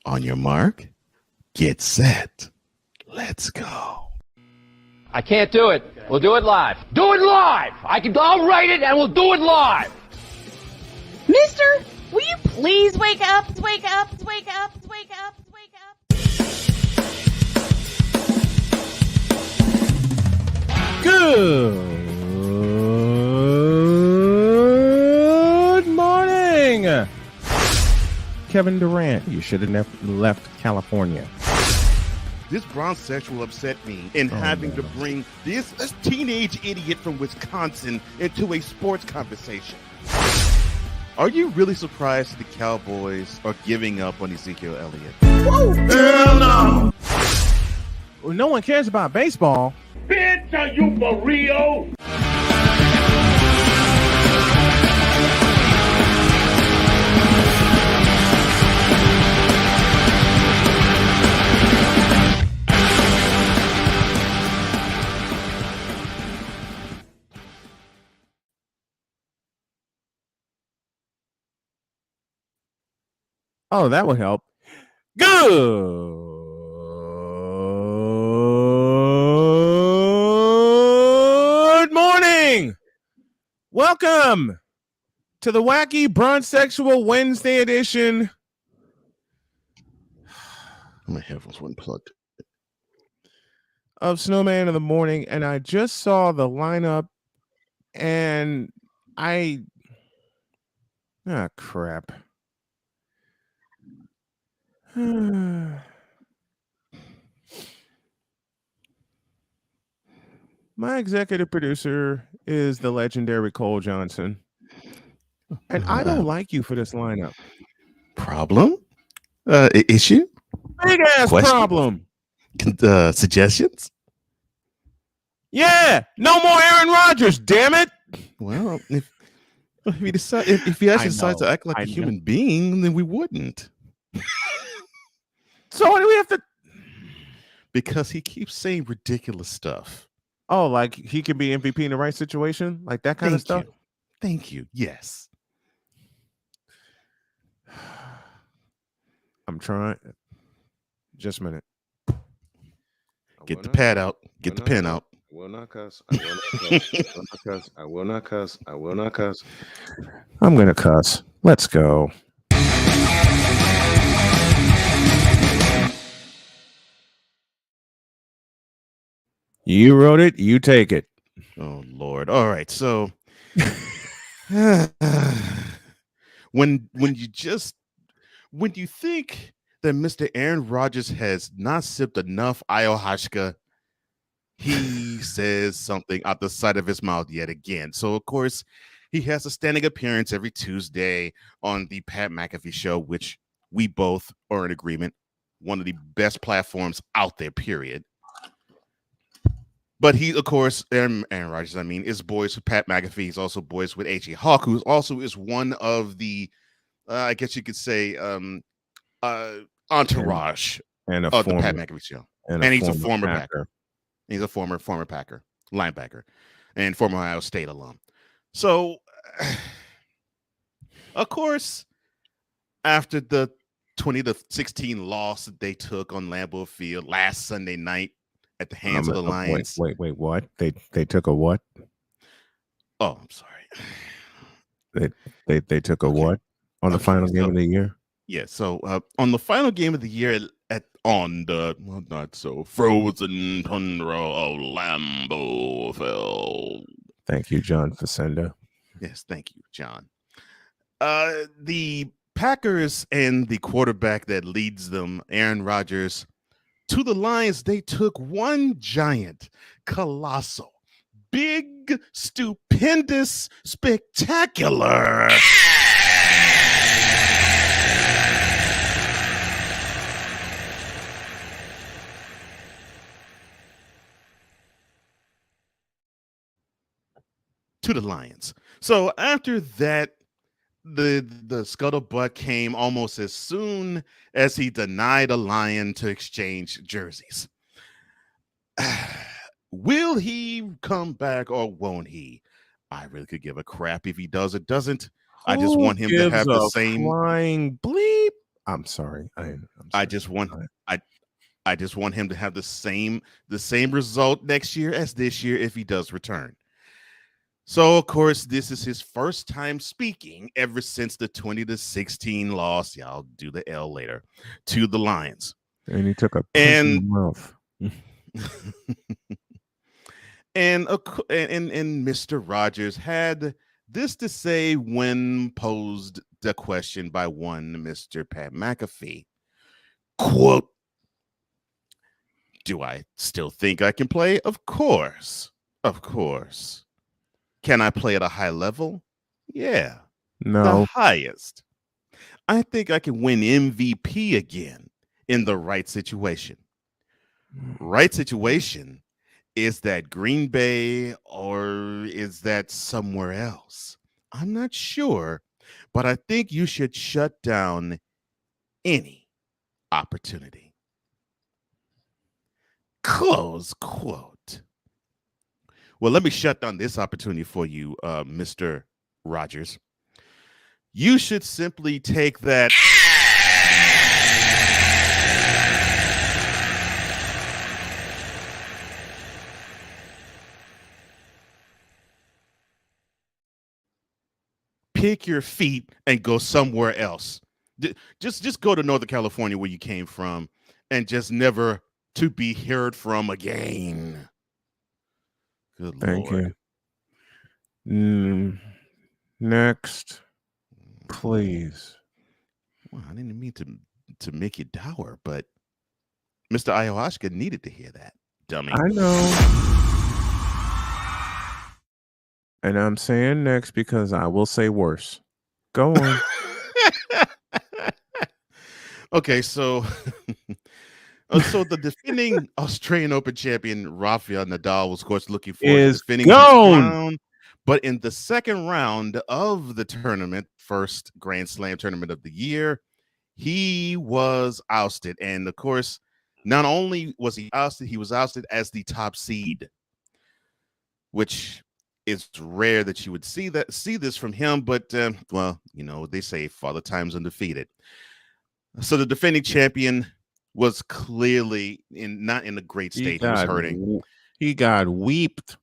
On your mark, get set. Let's go. I can't do it. We'll do it live. Do it live! I'll write it and we'll do it live! Mister, will you please wake up? Wake up, wake up, wake up, wake up. Good morning. Kevin Durant, you should have left California. This bronzesexual upset me in having to bring this teenage idiot from Wisconsin into a sports conversation. Are you really surprised that the Cowboys are giving up on Ezekiel Elliott? Whoa. Hell no. Well, no one cares about baseball. Bitch, are you for real? Oh, that will help. Good morning. Welcome to the Wacky Bronzesexual Wednesday edition. My headphones weren't plugged. Of Snowman in the morning, and I just saw the lineup, and crap. My executive producer is the legendary Cole Johnson, and I don't like you for this lineup. Problem? Issue? Big ass problem. Suggestions? Yeah, no more Aaron Rodgers. Damn it! Well, if he actually decides to act like a human being, then we wouldn't. So why do we have to? Because he keeps saying ridiculous stuff. Oh, like he can be MVP in the right situation, like that kind of stuff. Thank you. Yes. I'm trying. Just a minute. Get the pad out. Get the pen out. I will not cuss. I will not cuss. I will not cuss. I will not cuss. I'm gonna cuss. Let's go. You wrote it. You take it. Oh Lord. All right. So when you think that Mr. Aaron Rodgers has not sipped enough ayahuasca, he says something out the side of his mouth yet again. So of course he has a standing appearance every Tuesday on the Pat McAfee show, which we both are in agreement, one of the best platforms out there, period. But he, of course, Aaron Rodgers, is boys with Pat McAfee. He's also boys with A.J. Hawk, who also is one of the, I guess you could say, entourage and of the Pat McAfee show. And he's a former Packer. He's a former Packer, linebacker, and former Ohio State alum. So, of course, after the 20-16 loss that they took on Lambeau Field last Sunday night, at the hands of the Lions. Wait, what? They took a what? Oh, I'm sorry. They took a what on the final game of the year? Yeah, so on the final game of the year on the not so frozen tundra of Lambeau Field. Thank you, John Facenda. Yes, thank you, John. The Packers and the quarterback that leads them, Aaron Rodgers, to the Lions, they took one giant, colossal, big, stupendous, spectacular to the Lions. So after that, the scuttlebutt came almost as soon as he denied a Lion to exchange jerseys. Will he come back or won't he? I really could give a crap if he does or doesn't. I just Who want him to gives have the a same. flying bleep? I'm sorry. I'm I sorry. just want. I just want him to have the same result next year as this year if he does return. So of course, this is his first time speaking ever since the 20-16 loss. Yeah, I'll do the L later to the Lions. And he took a punch in the And mouth. and Mr. Rogers had this to say when posed the question by one Mr. Pat McAfee. Quote, do I still think I can play? Of course. Of course. Can I play at a high level? Yeah. The No. highest. I think I can win MVP again in the right situation. Right situation, is that Green Bay or is that somewhere else? I'm not sure, but I think you should shut down any opportunity. Close quote. Well, let me shut down this opportunity for you, Mr. Rogers. You should simply take that. Pick your feet and go somewhere else. Just go to Northern California where you came from and just never to be heard from again. Good Thank Lord. you. Next, please. Well, I didn't mean to make you dour, but Mr. Ayahuasca needed to hear that, dummy. I know. And I'm saying next because I will say worse. Go on. Okay, so so the defending Australian Open champion Rafael Nadal was, of course, looking forward to Is defending his gone. crown. But in the second round of the tournament, first Grand Slam tournament of the year, he was ousted. And of course, not only was he was ousted as the top seed, which is rare that you would see this from him. But well, you know, they say Father Time's undefeated. So the defending champion was clearly not in a great state. He was hurting. He got weeped.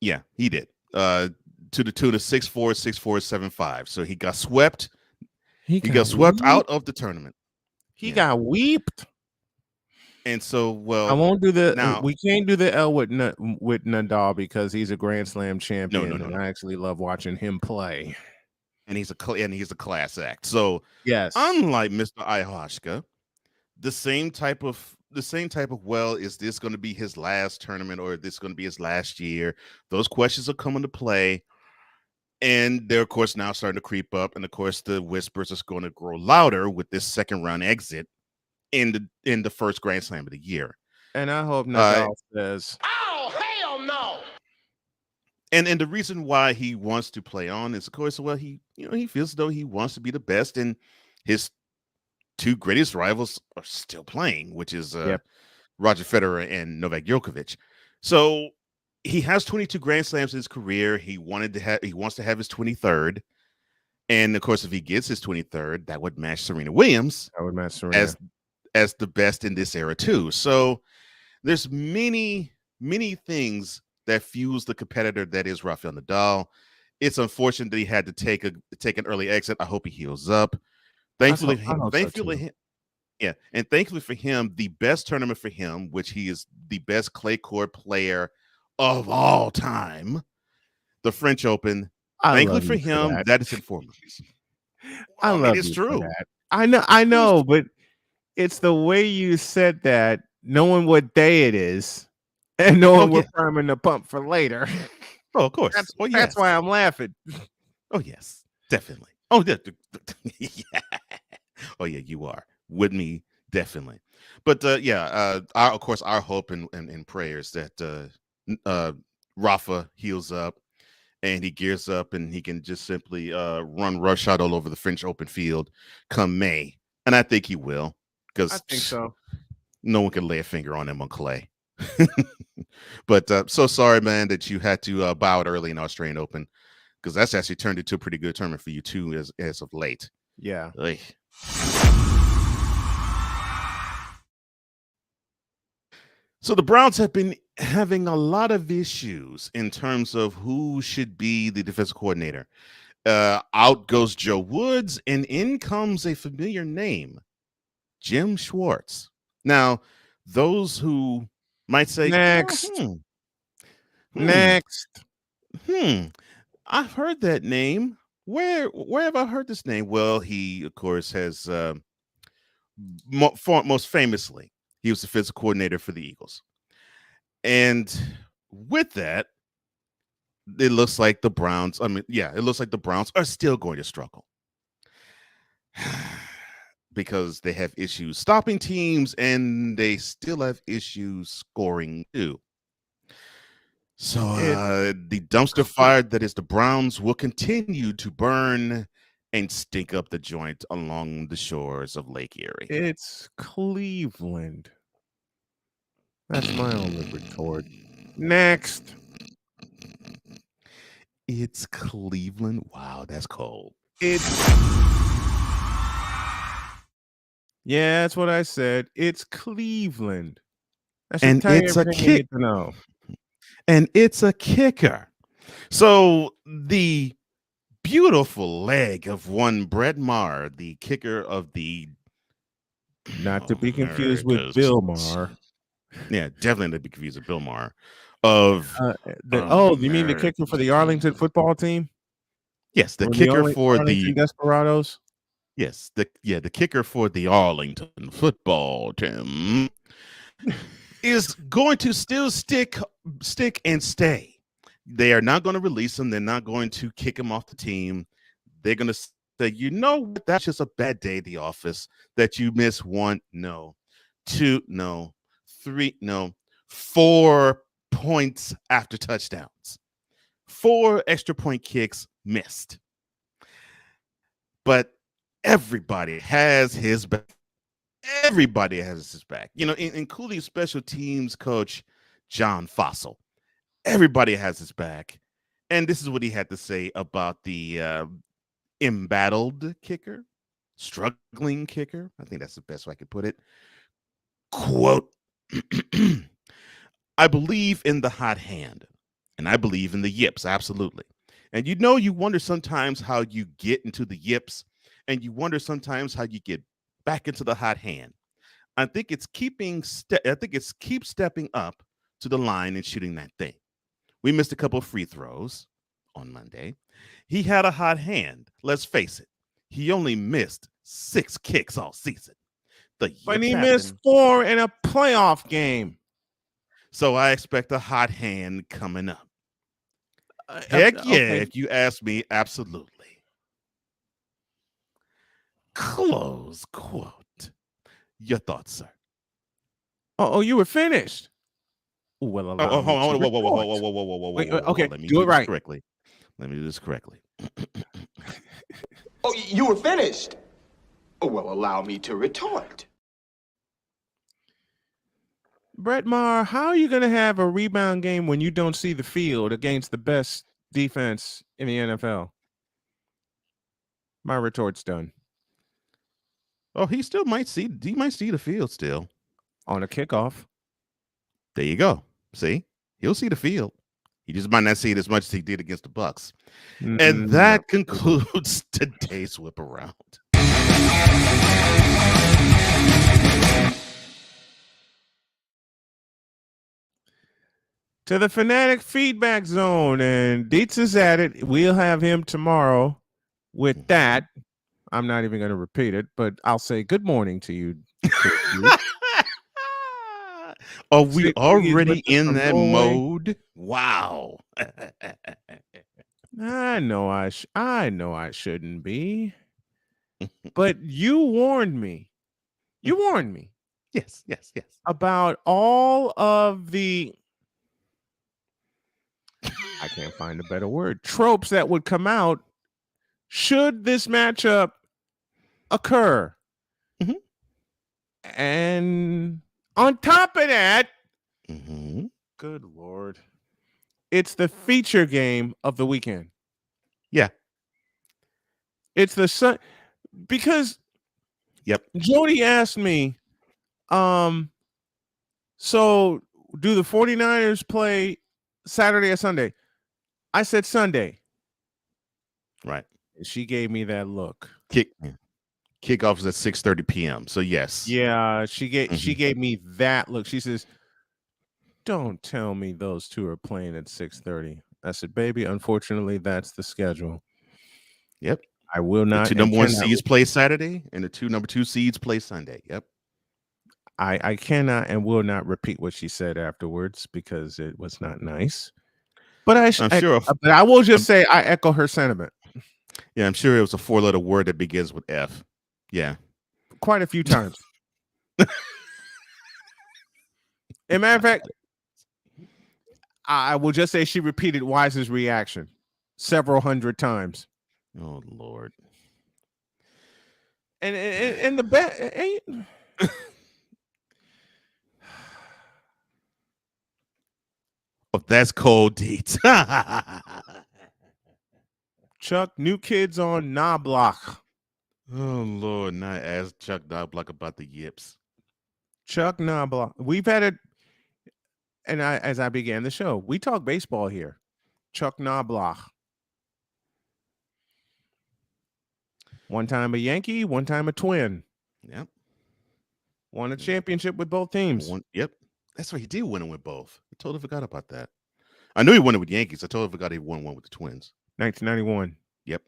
Yeah, he did. To the tune of 6-4, 6-4, 7-5. So he got swept. He got swept out of the tournament. He got weeped. And so, well, I won't do the. now, We can't do the L with Nadal because he's a Grand Slam champion, no. and I actually love watching him play. And he's a class act. So yes, unlike Mr. Ayahuasca, the same type of well, is this going to be his last tournament or is this going to be his last year? Those questions are coming to play. And they're, of course, now starting to creep up. And of course, the whispers are going to grow louder with this second round exit in the first Grand Slam of the year. And I hope Nadal says, Oh, hell no! And the reason why he wants to play on is, of course, well, he feels as though he wants to be the best, and his two greatest rivals are still playing, which is Roger Federer and Novak Djokovic. So he has 22 Grand Slams in his career. He wants to have his 23rd, and of course, if he gets his 23rd, that would match Serena Williams. That would match Serena as the best in this era too. So there's many things that fuse the competitor that is Rafael Nadal. It's unfortunate that he had to take an early exit. I hope he heals up. Thankfully for him, the best tournament for him, which he is the best clay court player of all time, the French Open. Thankfully for him, that is informed. I love it's true. That. I know, but it's the way you said that, knowing what day it is, and knowing we're priming the pump for later. Oh, of course. That's why I'm laughing. Oh, yes, definitely. Oh, yeah. Oh, yeah, you are with me, definitely. But our hope and prayers that Rafa heals up, and he gears up and he can just simply run rush out all over the French open field come May. And I think he will, I because think so. no one can lay a finger on him on clay. But so sorry, man, that you had to bow out early in Australian Open, because that's actually turned into a pretty good tournament for you too, as of late. Yeah. Ugh. So the Browns have been having a lot of issues in terms of who should be the defensive coordinator. Out goes Joe Woods, and in comes a familiar name, Jim Schwartz. Now, those who might say, Next. hmm, Next. I've heard that name. Where have I heard this name? Well, he, of course, has most famously, he was the physical coordinator for the Eagles. And with that, it looks like the Browns, it looks like the Browns are still going to struggle because they have issues stopping teams and they still have issues scoring too. So the dumpster fire that is the Browns will continue to burn and stink up the joint along the shores of Lake Erie. It's Cleveland. That's my only retort. Next. It's Cleveland. Wow, that's cold. Yeah, that's what I said. It's Cleveland. That should And tell you it's a everything you kick. need to know. And it's a kicker. So the beautiful leg of one Brett Maher, the kicker of the Not to be confused with America's- Bill Maher. Yeah, definitely not to be confused with Bill Maher. Of you mean the kicker for the Arlington football team? Yes, the Or kicker for Arlington the Desperados? yes, the kicker for the Arlington football team is going to still stick and stay. They are not going to release him. They're not going to kick him off the team. They're going to say, you know what? That's just a bad day at the office that you miss 1, no, 2, no, 3, no, 4 points after touchdowns. 4 extra point kicks missed. But everybody has his back. Everybody has his back. You know, including special teams coach John Fossil. Everybody has his back. And this is what he had to say about the embattled kicker, struggling kicker. I think that's the best way I could put it. Quote, I believe in the hot hand, and I believe in the yips, absolutely. And you wonder sometimes how you get into the yips, and you wonder sometimes how you get back into the hot hand. I think it's keep stepping up to the line and shooting that thing. We missed a couple of free throws on Monday. He had a hot hand. Let's face it. He only missed 6 kicks all season. But he missed 4 in a playoff game. So I expect a hot hand coming up. Heck yeah, okay. if you ask me, absolutely. Close quote. Your thoughts, sir? Oh, you were finished. Well, Hold on. Whoa. Wait, okay, Let me do it right. correctly. Let me do this correctly. Oh, you were finished? Oh, well, allow me to retort. Brett Maher, how are you going to have a rebound game when you don't see the field against the best defense in the NFL? My retort's done. Oh, he might see the field still. On a kickoff. There you go. See? He'll see the field. He just might not see it as much as he did against the Bucks. And that concludes today's whip around. To the Fanatic Feedback Zone, and Dietz is at it. We'll have him tomorrow. With that, I'm not even going to repeat it, but I'll say good morning to you. Are we already in that mode? Wow. I know I shouldn't be. But you warned me. You warned me. Yes. About all of the I can't find a better word. Tropes that would come out should this matchup occur. Mhm. And on top of that, Mm-hmm. good Lord, it's the feature game of the weekend. Yeah. It's the sun because Yep. Jody asked me, so do the 49ers play Saturday or Sunday? I said Sunday. Right. And she gave me that look. Kickoff is at 6:30 p.m. So yes. Yeah, she gave me that look. She says, "Don't tell me those two are playing at 6:30." I said, "Baby, unfortunately, that's the schedule." Yep. I will The not. two number one seeds play Saturday, and the two number two seeds play Sunday. Yep. I cannot and will not repeat what she said afterwards because it was not nice. But but I will just say I echo her sentiment. Yeah, I'm sure it was a 4-letter word that begins with F. Yeah. Quite a few times. As a matter of fact, I will just say she repeated Wise's reaction several hundred times. Oh Lord. And the bet. Oh, that's cold deeds. Chuck, new kids on Knobloch. Oh Lord, not ask Chuck Knobloch about the yips. Chuck Knobloch. We've had it, and as I began the show, we talk baseball here. Chuck Knobloch. One time a Yankee, one time a Twin. Yep. Won a championship with both teams. Yep. That's right. He did win it with both. I totally forgot about that. I knew he won it with Yankees. I totally forgot he won one with the Twins. 1991. Yep.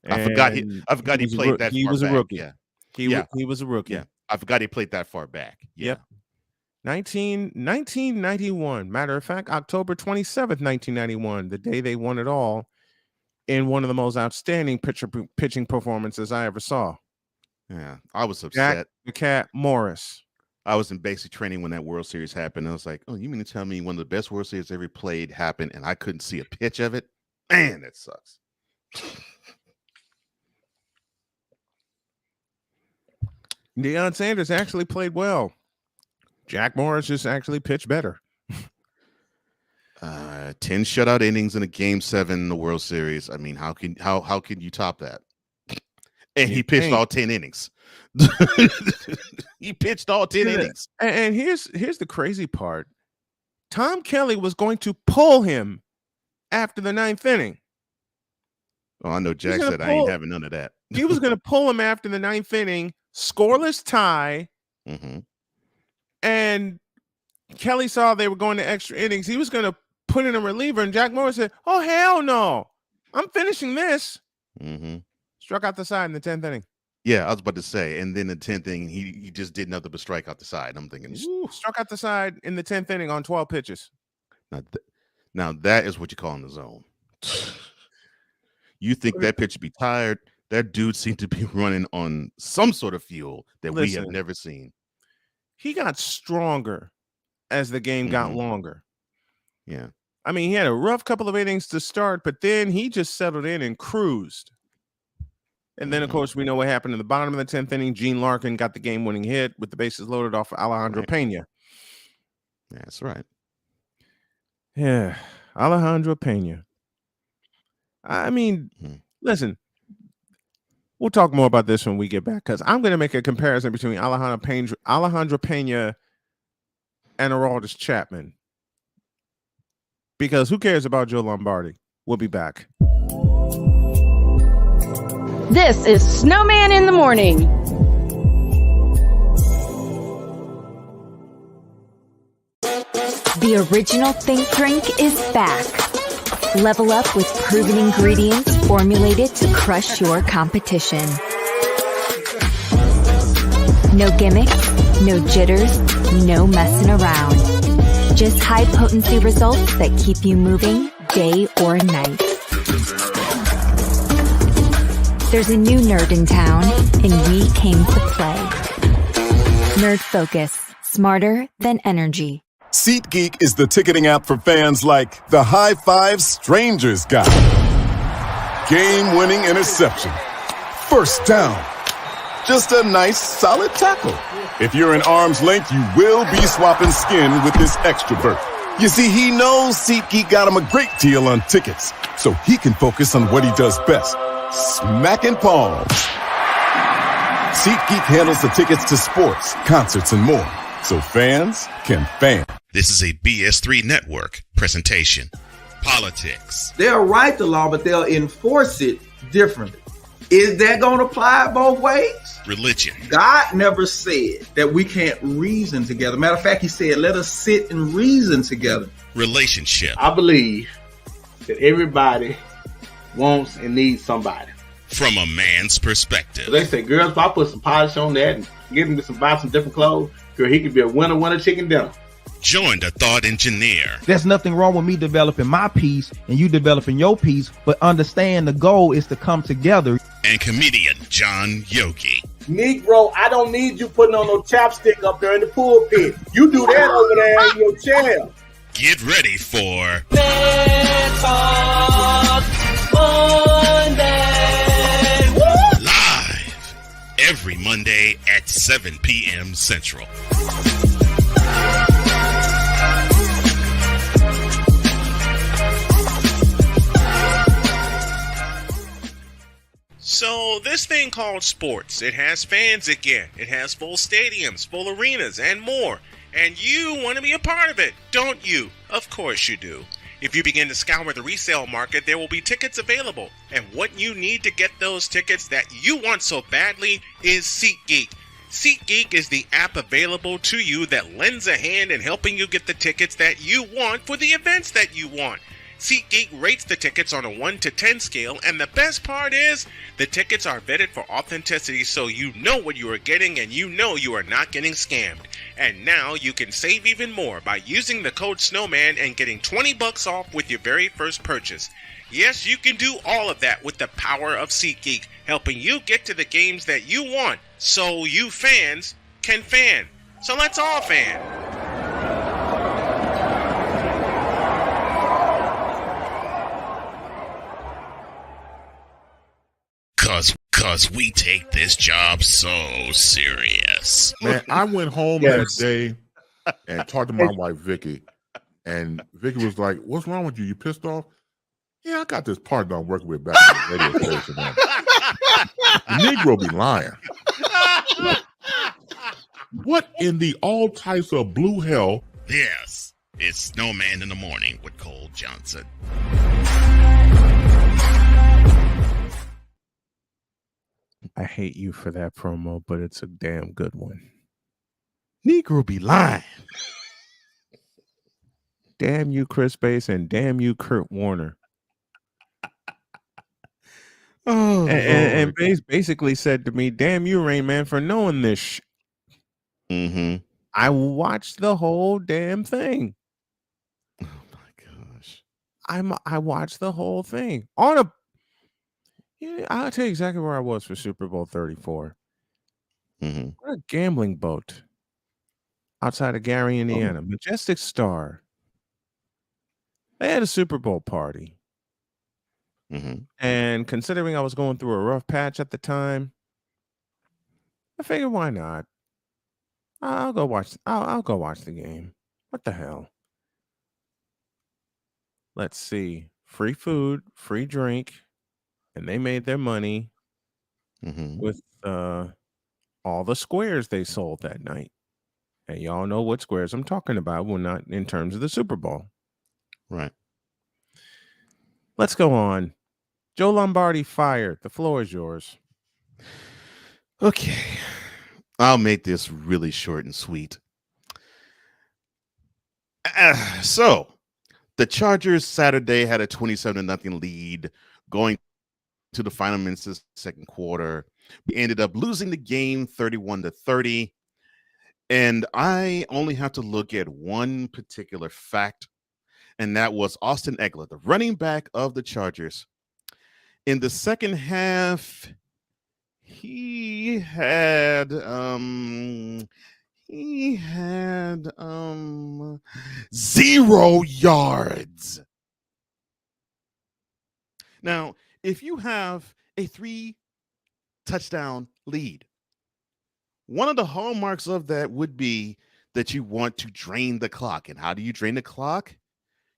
I forgot he played that far back. He was a rookie. Yeah. He was a rookie. Yeah. I forgot he played that far back. Yeah. Yep. 1991. Matter of fact, October 27th, 1991, the day they won it all, in one of the most outstanding pitching performances I ever saw. Yeah. I was upset. Jack the Cat Morris. I was in basic training when that World Series happened. I was like, oh, you mean to tell me one of the best World Series ever played happened and I couldn't see a pitch of it? Man, that sucks. Deion Sanders actually played well. Jack Morris just actually pitched better. 10 shutout innings in a Game 7 in the World Series. I mean, how can you top that? And he pitched all 10 innings. He pitched all 10 innings. And here's the crazy part. Tom Kelly was going to pull him after the 9th inning. Oh, I know Jack said I ain't having none of that. He was going to pull him after the 9th inning, scoreless tie. Mm-hmm. And Kelly saw they were going to extra innings. He was going to put in a reliever, and Jack Morris said, "Oh, hell no. I'm finishing this." Mm-hmm. Struck out the side in the 10th inning. Yeah, I was about to say. And then the 10th inning, he just did nothing but strike out the side. I'm thinking, struck out the side in the 10th inning on 12 pitches. Now that is what you call in the zone. You think that pitch should be tired? That dude seemed to be running on some sort of fuel that we have never seen. He got stronger as the game got longer. Yeah. I mean, he had a rough couple of innings to start, but then he just settled in and cruised. And then, of course, we know what happened in the bottom of the 10th inning. Gene Larkin got the game-winning hit with the bases loaded off of Alejandro Pena. That's right. Yeah, Alejandro Pena. I mean, listen, we'll talk more about this when we get back because I'm going to make a comparison between Alejandro Pena and Aroldis Chapman. Because who cares about Joe Lombardi? We'll be back. This is Snowman in the Morning. The original Think Drink is back. Level up with proven ingredients formulated to crush your competition. No gimmicks, no jitters, no messing around. Just high potency results that keep you moving day or night. There's a new nerd in town, and we came to play. Nerd Focus, smarter than energy. SeatGeek is the ticketing app for fans like the high five strangers got, game-winning interception, first down, just a nice solid tackle. If you're in arm's length, you will be swapping skin with this extrovert. You see, he knows SeatGeek got him a great deal on tickets, so he can focus on what he does best, smacking palms. SeatGeek handles the tickets to sports, concerts, and more, so fans can fan. This is a BS3 Network presentation. Politics. They'll write the law, but they'll enforce it differently. Is that going to apply both ways? Religion. God never said that we can't reason together. Matter of fact, he said, let us sit and reason together. Relationship. I believe that everybody wants and needs somebody. From a man's perspective. They say, girls, if I put some polish on that and get him to buy some different clothes, girl, he could be a winner chicken dinner. Join the thought engineer. There's nothing wrong with me developing my piece and you developing your piece, but understand the goal is to come together. And comedian John Yogi. Negro, I don't need you putting on no chapstick up there in the pulpit. You do that over there in your chair. Get ready for Monday. Live every Monday at 7 p.m. Central. So this thing called sports, it has fans again. It has full stadiums, full arenas, and more. And you want to be a part of it, don't you? Of course you do. If you begin to scour the resale market, there will be tickets available. And what you need to get those tickets that you want so badly is SeatGeek. SeatGeek is the app available to you that lends a hand in helping you get the tickets that you want for the events that you want. SeatGeek rates the tickets on a 1 to 10 scale, and the best part is the tickets are vetted for authenticity, so you know what you are getting and you know you are not getting scammed. And now you can save even more by using the code Snowman and getting $20 off with your very first purchase. Yes, you can do all of that with the power of SeatGeek, helping you get to the games that you want, so you fans can fan. So let's all fan. Cause we take this job so serious. Man, I went home that day and talked to my wife, Vicky. And Vicky was like, what's wrong with you? You pissed off? Yeah, I got this partner I'm working with back in the radio station. Man. The Negro be lying. What in the all types of blue hell? Yes, it's Snowman in the Morning with Cole Johnson. I hate you for that promo, but it's a damn good one. Negro be lying. Damn you, Chris Bass, and damn you, Kurt Warner. And Bass basically said to me, damn you, Rain Man, for knowing this Mm-hmm. I watched the whole damn thing. Oh my gosh. I watched the whole thing. I'll tell you exactly where I was for Super Bowl 34. Mm-hmm. What a gambling boat outside of Gary, Indiana. Majestic Star. They had a Super Bowl party. Mm-hmm. And considering I was going through a rough patch at the time, I figured, why not? I'll go watch the game. What the hell? Let's see. Free food, free drink. And they made their money with all the squares they sold that night. And y'all know what squares I'm talking about. Well, not in terms of the Super Bowl. Right. Let's go on. Joe Lombardi fired. The floor is yours. Okay. I'll make this really short and sweet. So, the Chargers Saturday had a 27-0 lead going to the final minutes of the second quarter. We ended up losing the game 31-30. And I only have to look at one particular fact, and that was Austin Ekeler, the running back of the Chargers. In the second half, he had 0 yards. Now, if you have a 3-touchdown lead, one of the hallmarks of that would be that you want to drain the clock. And how do you drain the clock?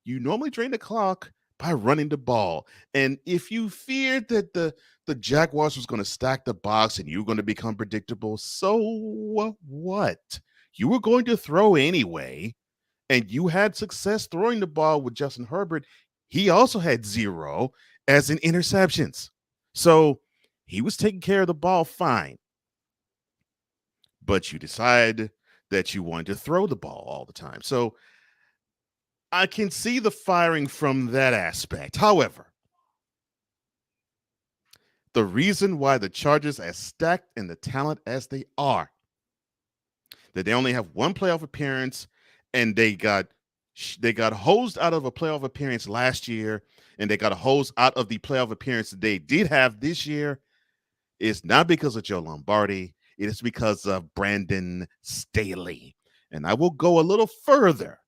You normally drain the clock by running the ball. And if you feared that the Jaguars was going to stack the box and you were going to become predictable, so what? You were going to throw anyway, and you had success throwing the ball with Justin Herbert. He also had 0 as in interceptions. So he was taking care of the ball fine. But you decide that you wanted to throw the ball all the time. So I can see the firing from that aspect. However, the reason why the Chargers are stacked in the talent as they are, that they only have one playoff appearance, and they got hosed out of a playoff appearance last year, and they got hosed out of the playoff appearance that they did have this year, is not because of Joe Lombardi. It is because of Brandon Staley. And I will go a little further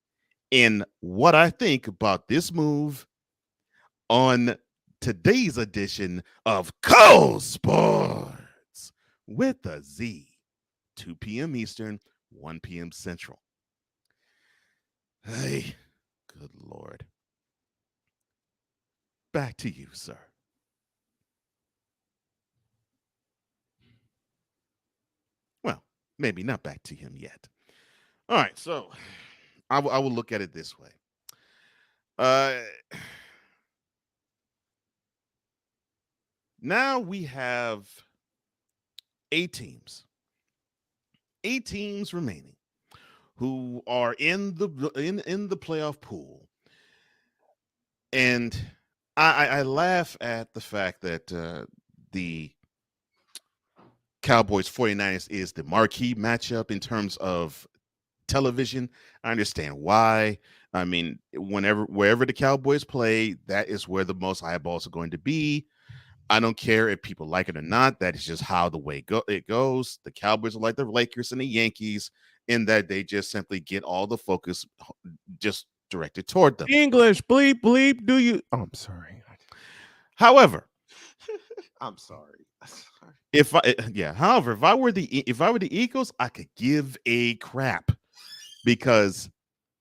in what I think about this move on today's edition of Cold Sports with a Z. 2 p.m. Eastern, 1 p.m. Central. Hey, good Lord. Back to you, sir. Well, maybe not back to him yet. All right, so I will look at it this way. Now we have 8 teams. 8 teams remaining who are in the playoff pool. And I laugh at the fact that the Cowboys 49ers is the marquee matchup in terms of television. I understand why. I mean, wherever the Cowboys play, that is where the most eyeballs are going to be. I don't care if people like it or not. That is just how the way it goes. The Cowboys are like the Lakers and the Yankees in that they just simply get all the focus just directed toward them. English, bleep, bleep. Do you? Oh, I'm sorry. However, I'm sorry. However, if I were the Eagles, I could give a crap because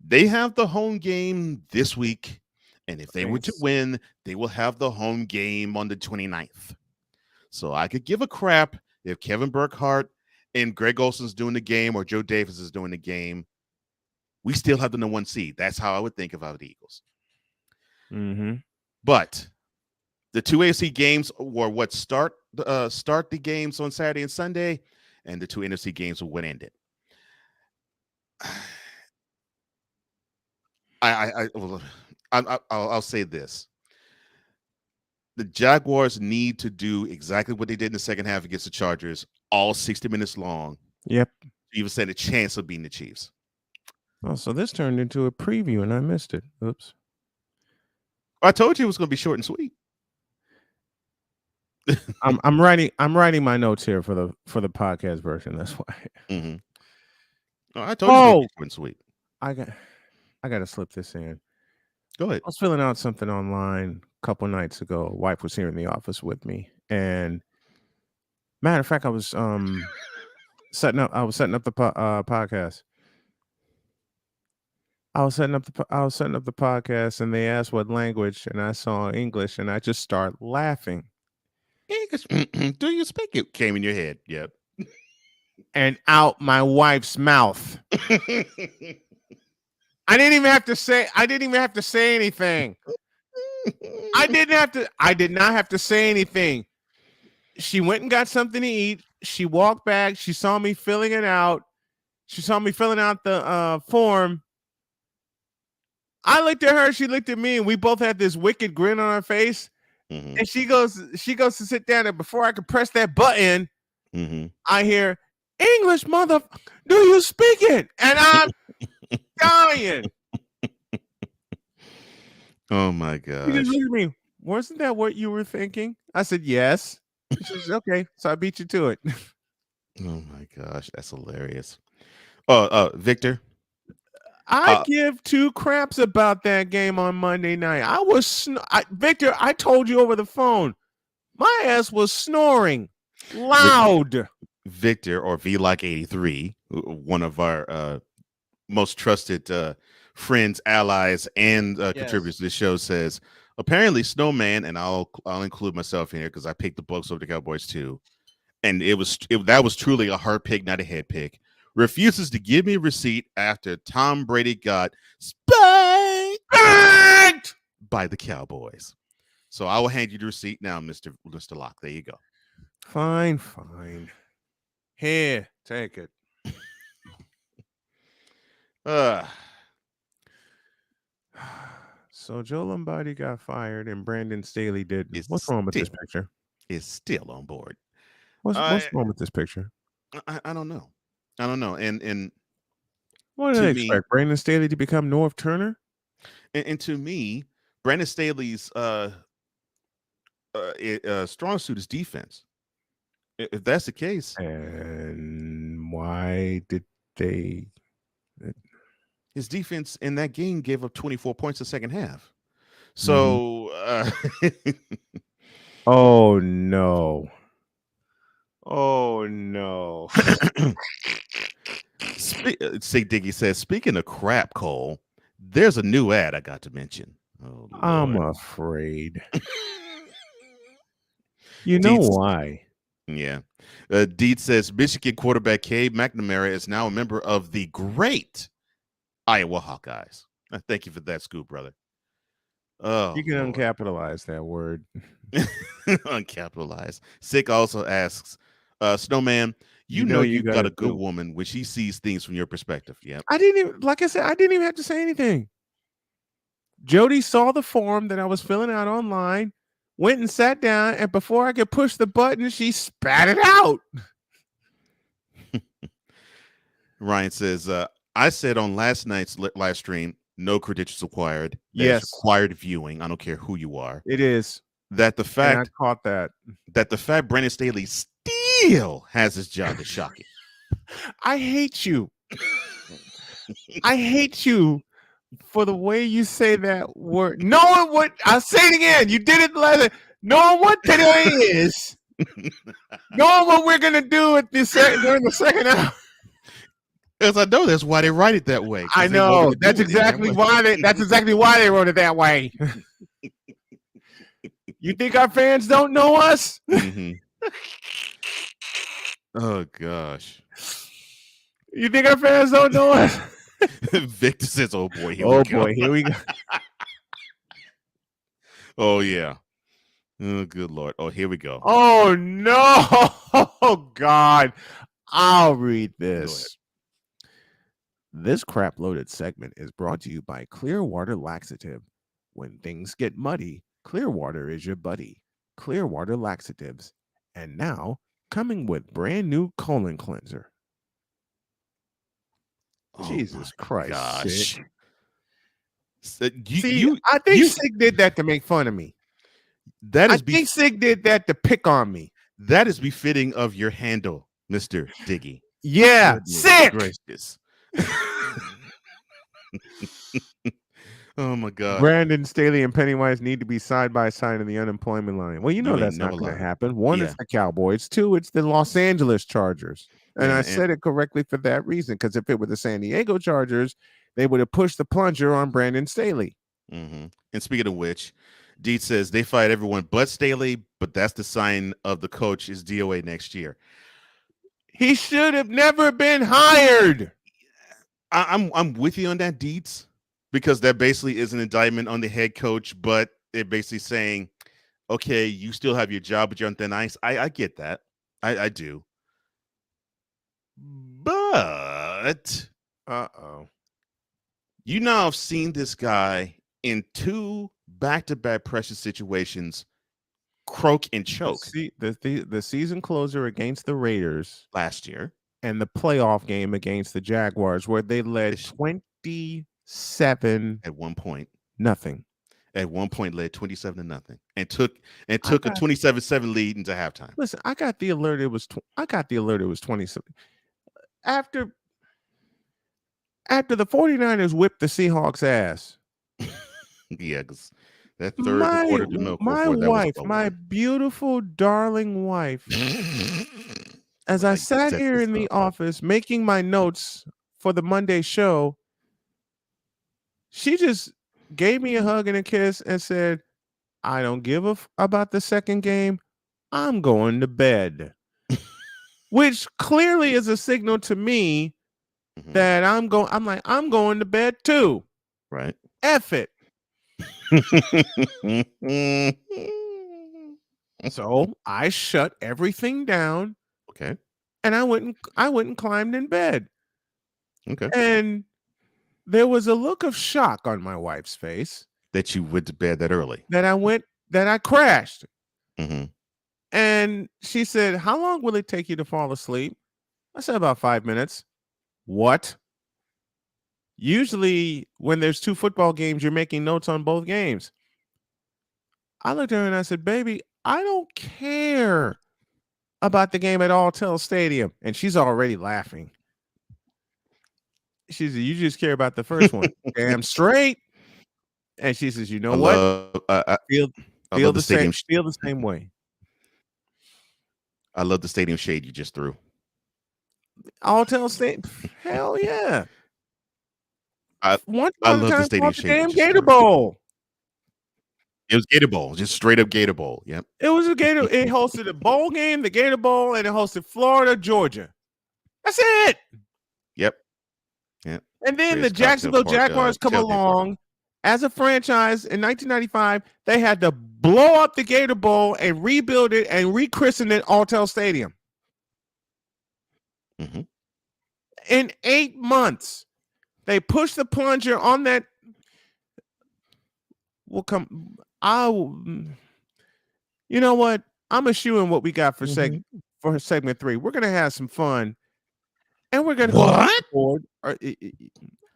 they have the home game this week. And if they were to win, they will have the home game on the 29th. So I could give a crap if Kevin Burkhardt and Greg Olson's doing the game or Joe Davis is doing the game. We still have the number 1 seed. That's how I would think about the Eagles. Mm-hmm. But the 2 AFC games were what start the games on Saturday and Sunday, and the 2 NFC games are what ended. I'll say this. The Jaguars need to do exactly what they did in the second half against the Chargers, all 60 minutes long. Yep. To even stand a chance of beating the Chiefs. Oh, so this turned into a preview and I missed it. Oops. I told you it was going to be short and sweet. I'm writing my notes here for the podcast version. That's why. Mm-hmm. Oh, I told you it was short and sweet. I got to slip this in. Go ahead. I was filling out something online a couple nights ago. Wife was here in the office with me, and matter of fact, I was setting up the podcast. I was setting up the podcast, and they asked what language, and I saw English, and I just started laughing. English? Do you speak it? Came in your head. Yep. And out my wife's mouth. I didn't even have to say anything. I did not have to say anything. She went and got something to eat. She walked back. She saw me filling it out. She saw me filling out the form. I looked at her. She looked at me, and we both had this wicked grin on our face. Mm-hmm. And she goes to sit down, and before I could press that button, I hear, "English, mother, do you speak it?" And I'm dying. Oh my gosh. She just looked at me. Wasn't that what you were thinking? I said, yes. She said, okay, so I beat you to it. Oh my gosh, that's hilarious. Victor, I give two craps about that game on Monday night. I was Victor. I told you over the phone. My ass was snoring loud. Victor, or V like 83, one of our most trusted friends, allies, and contributors to the show, says apparently Snowman, and I'll include myself in here because I picked the Bucs over the Cowboys too, and that was truly a heart pick, not a head pick. Refuses to give me a receipt after Tom Brady got spanked by the Cowboys. So I will hand you the receipt now, Mr. Locke. There you go. Fine. Here, take it. So Joe Lombardi got fired and Brandon Staley didn't. What's wrong with this picture? Is still on board. What's wrong with this picture? I don't know. And what do they expect? Brandon Staley to become Norv Turner? And to me, Brandon Staley's strong suit is defense. If that's the case, and why did they? His defense in that game gave up 24 points the second half. So, oh no! Say Diggy says, speaking of crap, Cole, there's a new ad I got to mention. Oh, I'm afraid. You know why? Yeah. Deed says Michigan quarterback Cade McNamara is now a member of the great Iowa Hawkeyes. Thank you for that scoop, brother. Oh, you can uncapitalize that word. Uncapitalized. Sick also asks, Snowman, you know you got a good woman when she sees things from your perspective. Yeah. I didn't even, like I said, I didn't even have to say anything. Jody saw the form that I was filling out online, went and sat down, and before I could push the button, she spat it out. Ryan says, I said on last night's live stream, no credentials required. Yes. Required viewing. I don't care who you are. It is. That the fact and I caught that the fact Brandon Staley still has his job is shocking. I hate you. I hate you for the way you say that word. Knowing what I'll say it again. You did it last. Knowing what today is. Knowing what we're gonna do at during the second hour. Because I know that's why they write it that way. I know that's exactly why they. That's exactly why they wrote it that way. You think our fans don't know us? Mm-hmm. Oh gosh. You think our fans don't know us? Victor says, "Oh boy, here we go." Oh yeah. Oh good Lord. Oh, here we go. Oh no! Oh God! I'll read this. This crap-loaded segment is brought to you by Clearwater Laxative. When things get muddy, Clearwater is your buddy. Clearwater Laxatives. And now, coming with brand new colon cleanser. Oh Jesus Christ. Gosh. I think Sig did that to make fun of me. I think Sig did that to pick on me. That is befitting of your handle, Mr. Diggy. Yeah, Sig! Oh my God! Brandon Staley and Pennywise need to be side by side in the unemployment line. Well, you know that's not going to happen. One, it's the Cowboys. Two, it's the Los Angeles Chargers. And I said it correctly for that reason, because if it were the San Diego Chargers, they would have pushed the plunger on Brandon Staley. Mm-hmm. And speaking of which, Deed says they fired everyone but Staley, but that's the sign of the coach is DOA next year. He should have never been hired. I'm with you on that, Deeds, because that basically is an indictment on the head coach, but they're basically saying, okay, you still have your job, but you're on thin ice. I get that. I do. But you now have seen this guy in two back-to-back pressure situations croak and choke. The season closer against the Raiders last year and the playoff game against the Jaguars, where they led 27 at one point. Nothing. At one point led 27-0 and took a 27-7 lead into halftime. Listen, I got the alert it was 27. after the 49ers whipped the Seahawks ass. Yeah, because that third quarter to milk My wife, my beautiful, darling wife, as I sat here in the office making my notes for the Monday show, she just gave me a hug and a kiss and said, I don't give about the second game. I'm going to bed. Which clearly is a signal to me that I'm going to bed too. Right. F it. So I shut everything down. Okay. And I went and climbed in bed. Okay. And there was a look of shock on my wife's face. That you went to bed that early. That I crashed. Mm-hmm. And she said, how long will it take you to fall asleep? I said, about 5 minutes. What? Usually when there's 2 football games, you're making notes on both games. I looked at her and I said, baby, I don't care about the game at Alltel Stadium. And she's already laughing. She said, you just care about the first one. Damn straight. And she says, you know what? Feel the same way. I love the stadium shade you just threw. Alltel Stadium. Hell yeah. I love the stadium shade. Damn Gator Bowl. It was Gator Bowl, just straight up Gator Bowl. Yep. It was a Gator. It hosted a bowl game, the Gator Bowl, and it hosted Florida, Georgia. That's it. Yep. Yeah. And then the Jacksonville Jaguars come along as a franchise in 1995. They had to blow up the Gator Bowl and rebuild it and rechristen it Alltel Stadium. Mm-hmm. In 8 months, they pushed the plunger on that. You know what? I'm eschewing what we got for segment 3. We're gonna have some fun, and we're gonna go forward.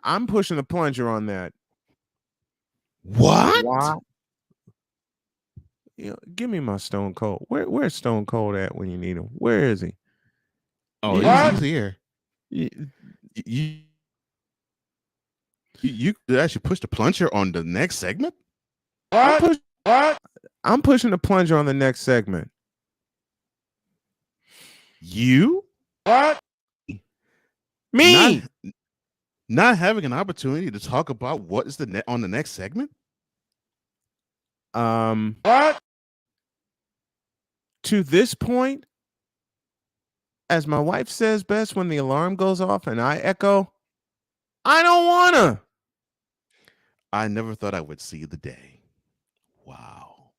I'm pushing the plunger on that. What? You know, give me my Stone Cold. Where's Stone Cold at when you need him? Where is he? Oh, he's here. You could actually push the plunger on the next segment? I'm pushing the plunger on the next segment. You? What? Me? Not having an opportunity to talk about what is on the next segment? What? To this point, as my wife says best when the alarm goes off and I echo, I don't wanna. I never thought I would see the day. Wow.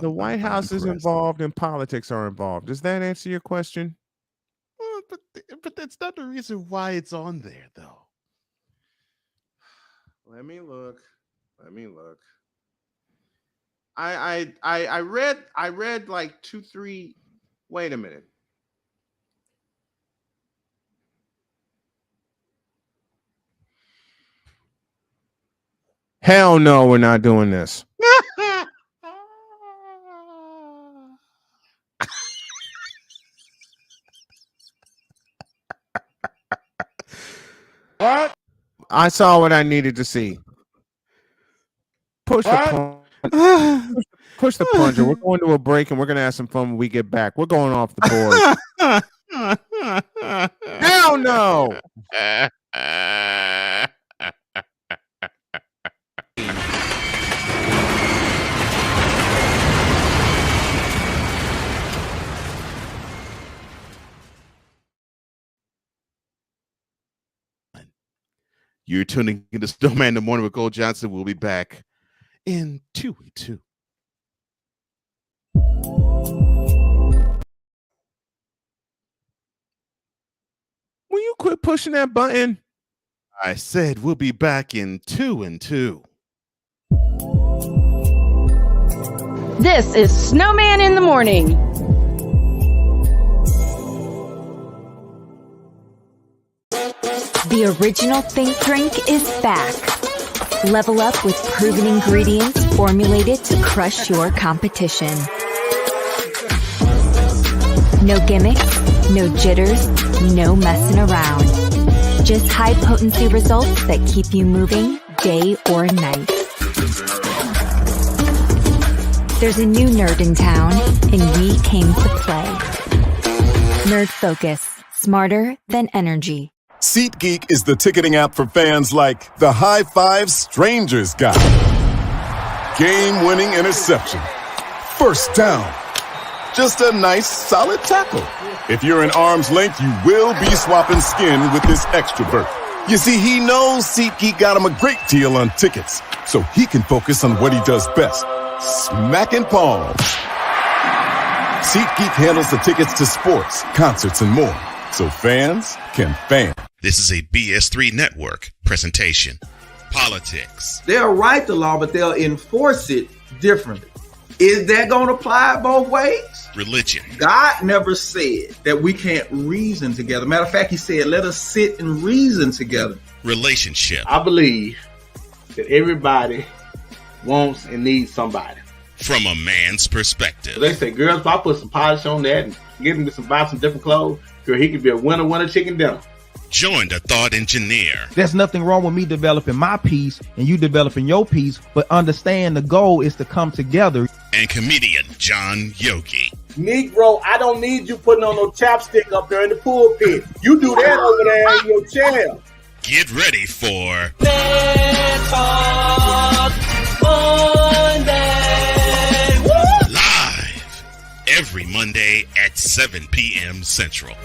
The White House is involved and politics are involved. Does that answer your question? But that's not the reason why it's on there, though. Let me look. I read like 2-3. Wait a minute. Hell no, we're not doing this. What? I saw what I needed to see. Push the plunger. We're going to a break and we're going to have some fun when we get back. We're going off the board. Hell no. You're tuning into Snowman in the Morning with Cole Johnson. We'll be back in 2 and 2. Will you quit pushing that button? I said we'll be back in 2 and 2. This is Snowman in the Morning. The original Think Drink is back. Level up with proven ingredients formulated to crush your competition. No gimmicks, no jitters, no messing around. Just high potency results that keep you moving day or night. There's a new nerd in town, and we came to play. Nerd Focus, smarter than energy. SeatGeek is the ticketing app for fans like the high five strangers got. Game-winning interception. First down. Just a nice, solid tackle. If you're in arm's length, you will be swapping skin with this extrovert. You see, he knows SeatGeek got him a great deal on tickets, so he can focus on what he does best, smacking palms. SeatGeek handles the tickets to sports, concerts, and more, so fans can fan. This is a BS3 Network presentation. Politics. They'll write the law, but they'll enforce it differently. Is that going to apply both ways? Religion. God never said that we can't reason together. Matter of fact, he said, let us sit and reason together. Relationship. I believe that everybody wants and needs somebody. From a man's perspective. They say, girls, if I put some polish on that and get him to buy some different clothes, girl, he could be a winner chicken dinner. Join the thought engineer. There's nothing wrong with me developing my piece and you developing your piece, but understand the goal is to come together. And comedian John Yogi. Negro, I don't need you putting on no chapstick up there in the pulpit. You do that over there in your chair. Get ready for Let's Talk Monday. Live every Monday at 7 p.m. Central.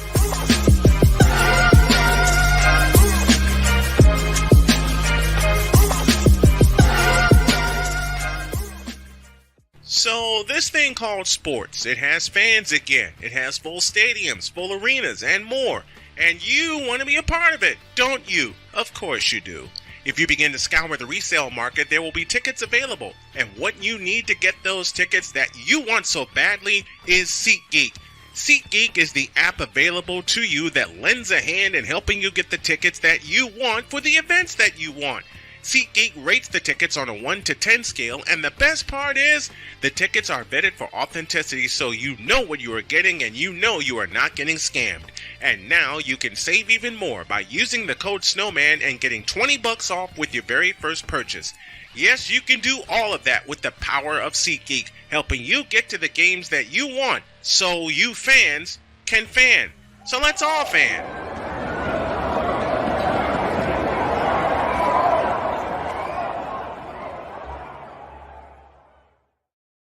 So this thing called sports, it has fans again. It has full stadiums, full arenas, and more. And you want to be a part of it, don't you? Of course you do. If you begin to scour the resale market, there will be tickets available. And what you need to get those tickets that you want so badly is SeatGeek. SeatGeek is the app available to you that lends a hand in helping you get the tickets that you want for the events that you want. SeatGeek rates the tickets on a 1 to 10 scale, and the best part is the tickets are vetted for authenticity, so you know what you are getting and you know you are not getting scammed. And now you can save even more by using the code Snowman and getting $20 off with your very first purchase. Yes, you can do all of that with the power of SeatGeek, helping you get to the games that you want, so you fans can fan. So let's all fan.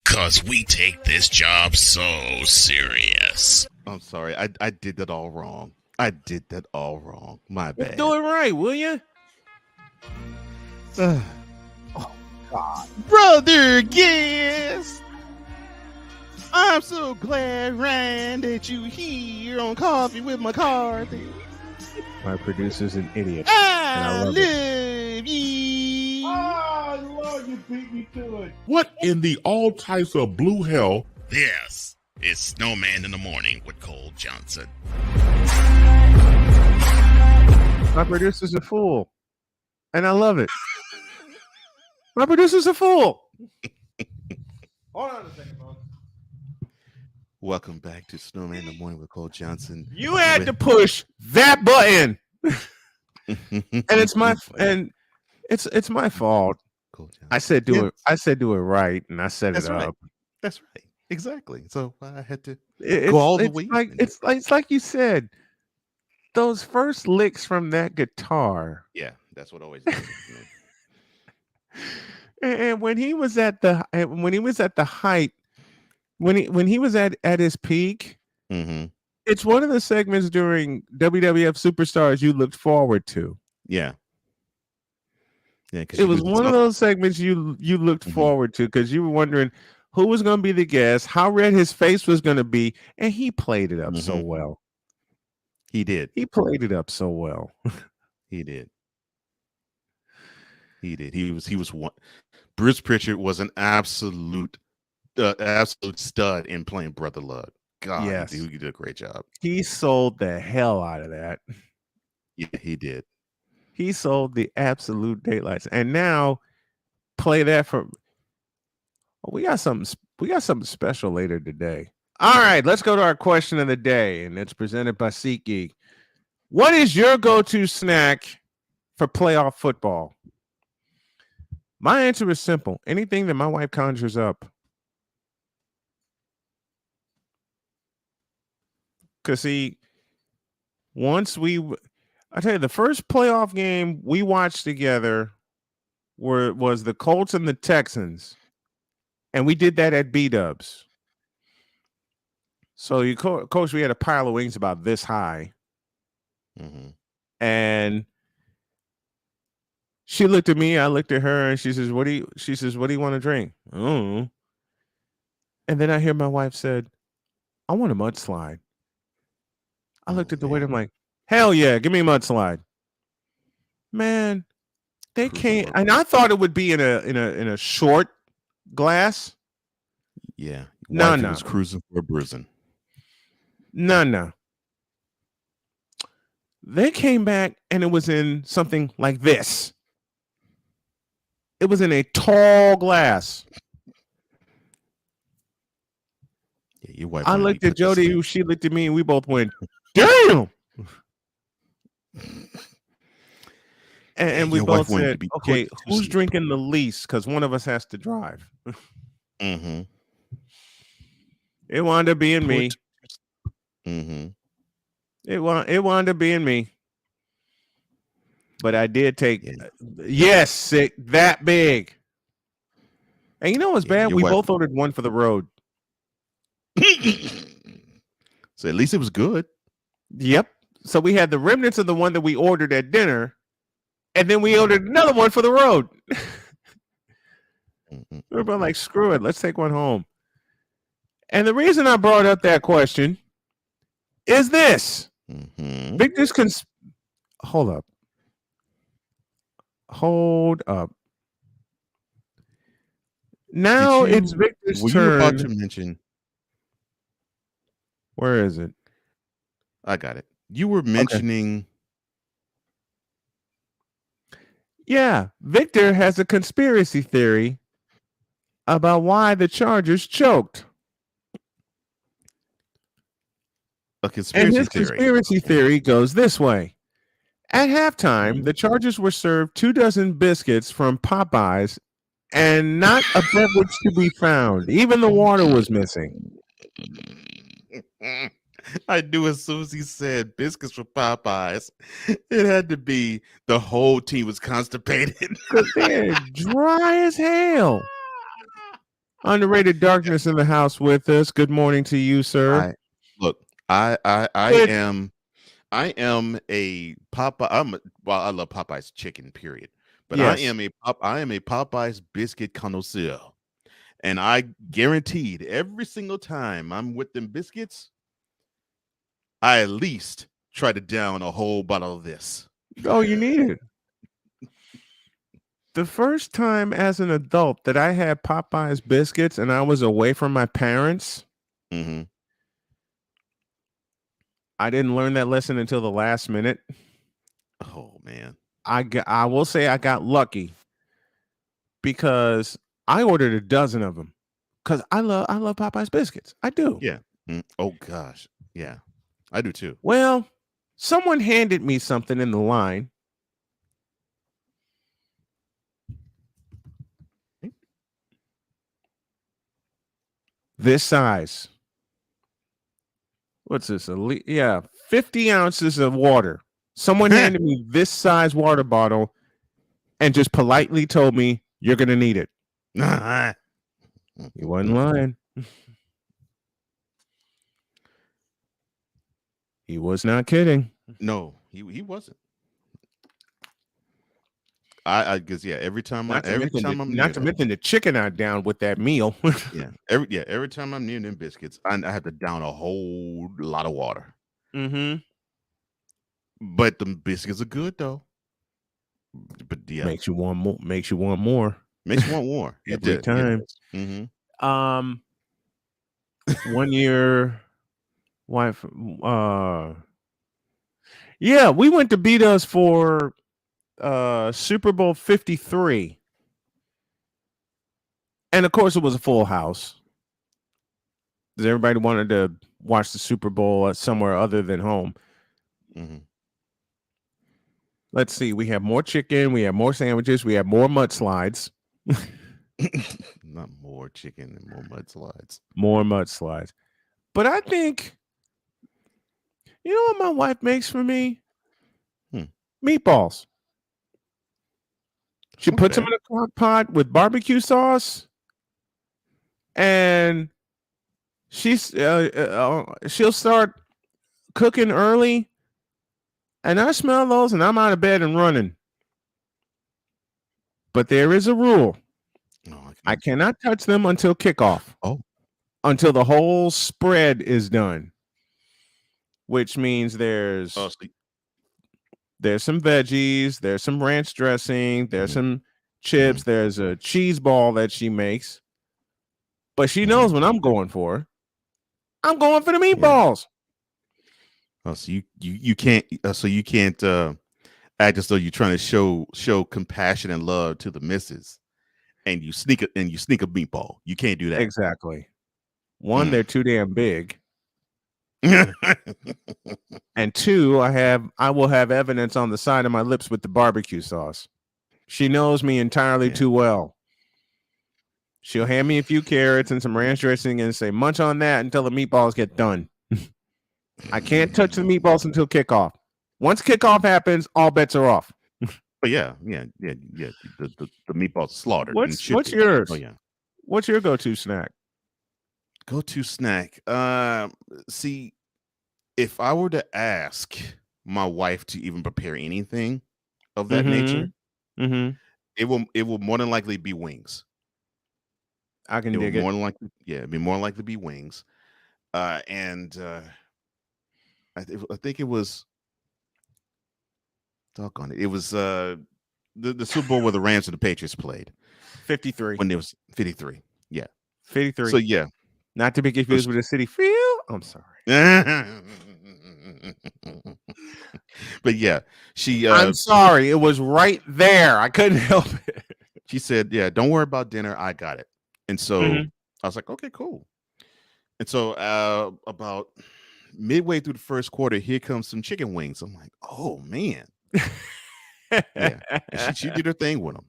Because we take this job so serious. I'm sorry. I did that all wrong. My bad. Do it right, will you? Oh, God. Brother Guest, I'm so glad, Ryan, that you here on Coffee with McCarthy. My producer's an idiot. I love you. Oh, Lord, you beat me to it. What in the all types of blue hell? Yes, it's Snowman in the Morning with Cole Johnson. My producer's a fool, and I love it. My producer's a fool. Hold on a second, folks. Welcome back to Snowman in the Morning with Cole Johnson. You had to push that button, and it's my fault. Cool, I said do it. I said do it right, and I set it right. up. That's right. Exactly. So I had to go all the way. It's like you said. Those first licks from that guitar. Yeah, that's what always happens. And when he was at the height, when he was at his peak, it's one of the segments during WWF Superstars you looked forward to. Yeah. It was one of those segments you looked forward to because you were wondering who was going to be the guest, how red his face was going to be, and he played it up so well. He did. He played it up so well. He did. He was one. Bruce Pritchard was an absolute stud in playing Brother Lud. God, yes. he did a great job. He sold the hell out of that. Yeah, he did. He sold the absolute daylights. And now play that for we got something special later today. All right, let's go to our question of the day, and it's presented by SeatGeek. What is your go-to snack for playoff football? My answer is simple. Anything that my wife conjures up. Because see, I tell you, the first playoff game we watched together was the Colts and the Texans. And we did that at B-Dubs. So coach, we had a pile of wings about this high. Mm-hmm. And she looked at me, I looked at her, and she says, what do you want to drink? I don't know. And then I hear my wife said, I want a mudslide. I looked at the waiter, I'm like, hell yeah, give me a mudslide. Man, they can't, and I thought it would be in a short glass. Yeah. No. Was cruising for a bruising. No. They came back and it was in something like this. It was in a tall glass. Yeah, your wife. I looked at Jody, she looked at me, and we both went, damn. And we both said, okay, who's drinking the least? Because one of us has to drive. Mm-hmm. It wound up being me. Mm-hmm. It wound up being me. But I did take, yes, that big. And you know what's bad? We both ordered one for the road. So at least it was good. Yep. So we had the remnants of the one that we ordered at dinner, and then we ordered another one for the road. We were both like, screw it, let's take one home. And the reason I brought up that question is this. Mm-hmm. Victor's hold up. Now it's Victor's turn. Were you about to mention? Where is it? I got it. You were mentioning. Yeah, Victor has a conspiracy theory about why the Chargers choked. Conspiracy theory goes this way. At halftime, the Chargers were served 24 biscuits from Popeyes and not a beverage to be found. Even the water was missing. I knew as soon as he said biscuits from Popeyes, it had to be the whole team was constipated. They're dry as hell. Underrated Darkness in the house with us. Good morning to you, sir. I am a Popeye. I love Popeye's chicken, period. But yes. I am a Popeye's biscuit connoisseur, and I guaranteed every single time I'm with them biscuits, I at least try to down a whole bottle of this. Oh, you need it. The first time as an adult that I had Popeye's biscuits and I was away from my parents, I didn't learn that lesson until the last minute. Oh man. I will say I got lucky because I ordered a dozen of them because I love Popeye's biscuits. I do. Yeah. Oh gosh. Yeah. I do too. Well, someone handed me something in the line. This size. What's this? 50 ounces of water. Someone handed me this size water bottle and just politely told me, you're going to need it. He wasn't lying. He was not kidding. No, he wasn't. I guess every time I'm mention the chicken I down with that meal. every time I'm near them biscuits, I have to down a whole lot of water. Mm-hmm. But the biscuits are good though. But yeah, makes you want more. Makes you want more. Every time. Mm-hmm. 1 year, wife. Yeah, we went to beat us for Super Bowl 53, and of course it was a full house because everybody wanted to watch the Super Bowl somewhere other than home. Let's see. We have more chicken. We have more sandwiches. We have more mudslides. Not more chicken and more mudslides. More mudslides. But I think, you know what my wife makes for me? Meatballs. She puts them in a crock pot with barbecue sauce, and she'll start cooking early, and I smell those, and I'm out of bed and running. But there is a rule. I cannot touch them until kickoff. Until the whole spread is done, which means there's some veggies, there's some ranch dressing, there's some chips, there's a cheese ball that she makes. But she knows what I'm going for. I'm going for the meatballs. Oh, so you can't act as though you're trying to show compassion and love to the missus, and you sneak a meatball. You can't do that. Exactly. One, they're too damn big. And two, I will have evidence on the side of my lips with the barbecue sauce. She knows me entirely too well. She'll hand me a few carrots and some ranch dressing and say, munch on that until the meatballs get done. I can't touch the meatballs until kickoff. Once kickoff happens, all bets are off. But yeah. The meatballs slaughtered. What's yours? Oh yeah. What's your go-to snack? Go-to snack. See, if I were to ask my wife to even prepare anything of that nature, it will more than likely be wings. I can dig it. More than likely, it'd be more likely to be wings. I think it was. Doggone it! It was the Super Bowl where the Rams and the Patriots played. 53. When it was 53. Yeah. 53. So yeah. Not to be confused with the City Field. I'm sorry. But yeah, she I'm sorry. It was right there. I couldn't help it. She said, yeah, don't worry about dinner. I got it. And so I was like, okay, cool. And so about midway through the first quarter, here comes some chicken wings. I'm like, oh man. Yeah. And she did her thing with them.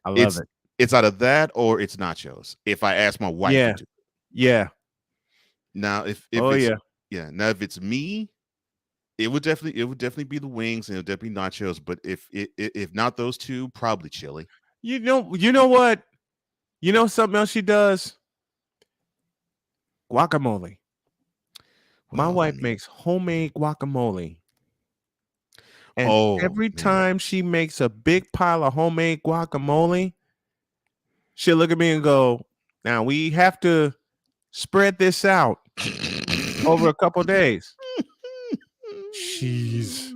I love it. It's either that or it's nachos. If I ask my wife to do it. Yeah. Now if now if it's me, it would definitely be the wings and it'll definitely be nachos. But if not those two, probably chili. You know what? You know something else she does? Guacamole. My wife makes homemade guacamole. And every time she makes a big pile of homemade guacamole, she'll look at me and go, now we have to spread this out over a couple days. Jeez.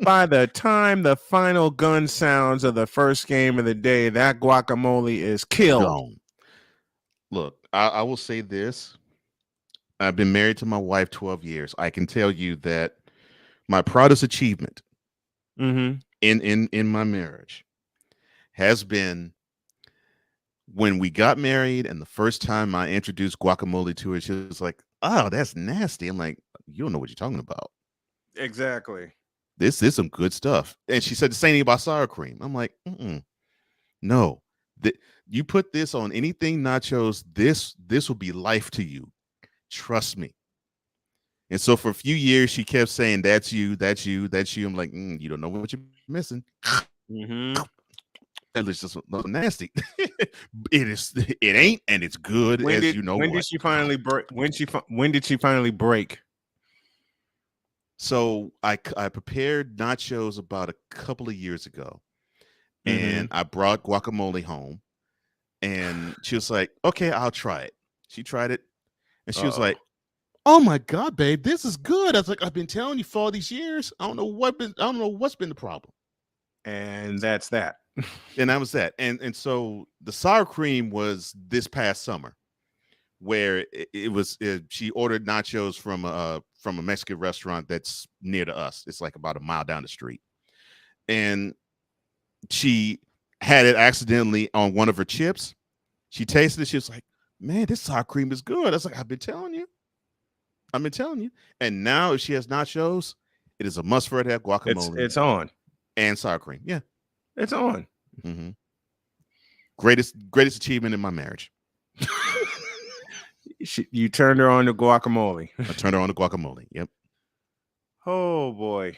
By the time the final gun sounds of the first game of the day, that guacamole is killed. Gone. Look, I will say this. I've been married to my wife 12 years. I can tell you that my proudest achievement in my marriage has been when we got married and the first time I introduced guacamole to her, she was like, oh, that's nasty. I'm like, you don't know what you're talking about. Exactly. This is some good stuff. And she said the same thing about sour cream. I'm like, no. You put this on anything nachos, this will be life to you. Trust me. And so for a few years, she kept saying, that's you, that's you, that's you. I'm like, you don't know what you're missing. That looks just nasty. It ain't, and it's good. When did she finally break? When did she finally break? So I prepared nachos about a couple of years ago, and I brought guacamole home, and she was like, "Okay, I'll try it." She tried it, and she was like, "Oh my God, babe, this is good." I was like, "I've been telling you for all these years. I don't know what's been the problem." And that's that. And that was that. And so the sour cream was this past summer, where she ordered nachos from a Mexican restaurant that's near to us. It's like about a mile down the street. And she had it accidentally on one of her chips. She tasted it. She was like, man, this sour cream is good. I was like, I've been telling you. And now if she has nachos, It is a must for it to have guacamole. It's on. And sour cream. Yeah. It's on. Mm-hmm. Greatest achievement in my marriage. You turned her on to guacamole. I turned her on to guacamole. Yep. Oh boy.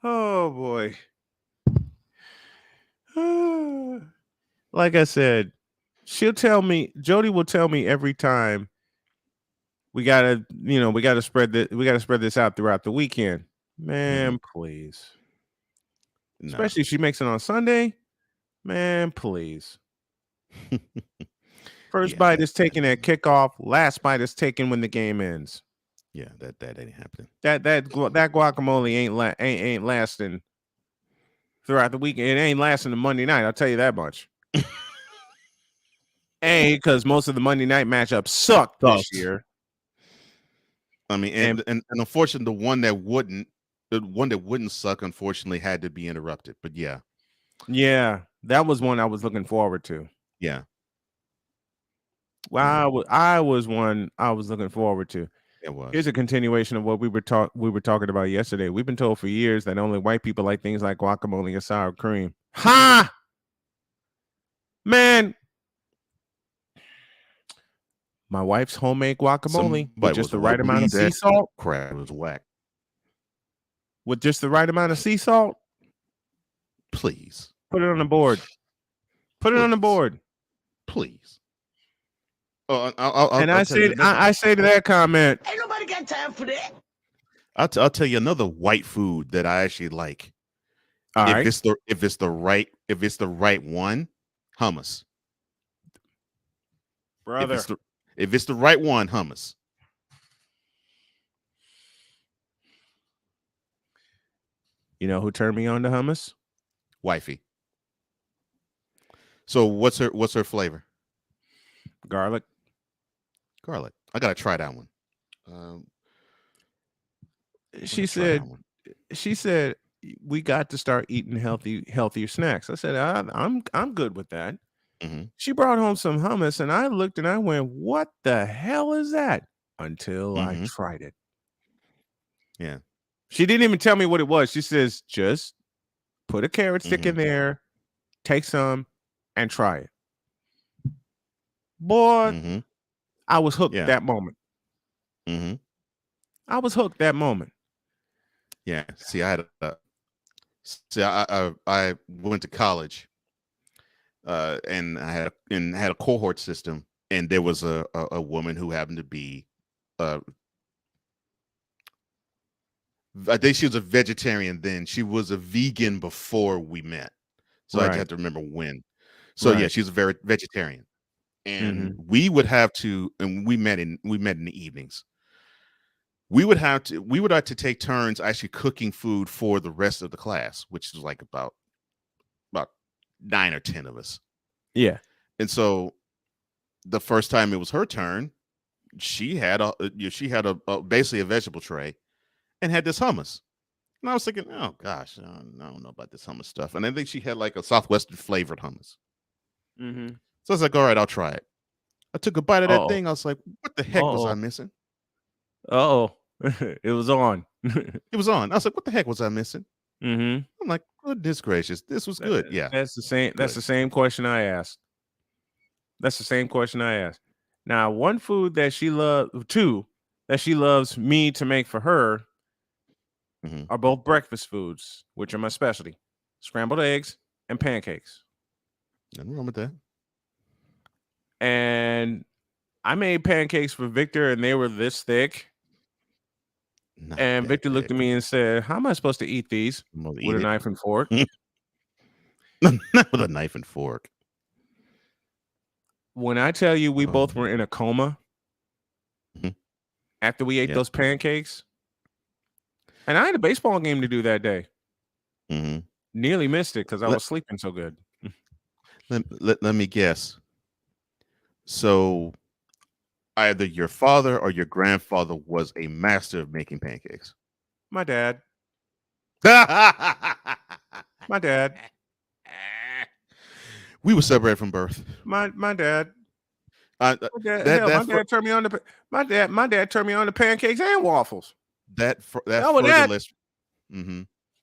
Oh boy. Like I said, Jody will tell me every time we gotta spread this out throughout the weekend. Man, please. No. Especially if she makes it on Sunday. Man, please. First bite is taken at kickoff. Last bite is taken when the game ends. Yeah, that ain't happening. That guacamole ain't lasting throughout the weekend. It ain't lasting the Monday night. I'll tell you that much. Because most of the Monday night matchups suck this year. I mean, and unfortunately, the one that wouldn't suck, unfortunately, had to be interrupted. But yeah, that was one I was looking forward to. Yeah. Well, I was one I was looking forward to. It was. Here's a continuation of what we were talking about yesterday. We've been told for years that only white people like things like guacamole and sour cream. Ha! Man, my wife's homemade guacamole with just the right amount of sea salt. Crap was whack. With just the right amount of sea salt. Please put it on the board. Put it on the board, please. I say to that comment, ain't nobody got time for that. I'll tell you another white food that I actually like. All right. If it's the right one, hummus. Brother. If it's the right one, hummus. You know who turned me on to hummus? Wifey. So what's her flavor? Garlic. I gotta try that one. She said we got to start eating healthier snacks. I said I'm good with that. Mm-hmm. She brought home some hummus, and I looked and I went, "What the hell is that?" Until I tried it. Yeah. She didn't even tell me what it was. She says, "Just put a carrot stick in there, take some, and try it." Boy, I was hooked that moment. I was hooked that moment. Yeah. See, I went to college, and I had a cohort system, and there was a woman who happened to be, I think she was a vegetarian then. She was a vegan before we met, so I have to remember when. So yeah, she's a very vegetarian. And we would have to, and we met in the evenings. We would have to take turns actually cooking food for the rest of the class, which was like about 9 or 10 of us. Yeah. And so the first time it was her turn, she had basically a vegetable tray and had this hummus. And I was thinking, oh gosh, I don't know about this hummus stuff. And I think she had like a Southwestern flavored hummus. So I was like, all right, I'll try it. I took a bite of that thing. I was like, what the heck was I missing? It was on. It was on. I was like, what the heck was I missing? I'm like, goodness gracious, this was good. Yeah. That's the same. That's the same question I asked. Now, one food that she loves me to make for her are both breakfast foods, which are my specialty: scrambled eggs and pancakes. Nothing wrong with that. And I made pancakes for Victor, and they were this thick. And Victor looked at me and said, "How am I supposed to eat these with a knife and fork?" Not with a knife and fork. When I tell you we both were in a coma after we ate those pancakes, and I had a baseball game to do that day. Nearly missed it because I was sleeping so good. Let me guess. So either your father or your grandfather was a master of making pancakes. My dad. My dad. We were separated from birth. My dad. My dad turned me on my dad turned me on to pancakes and waffles. That further list.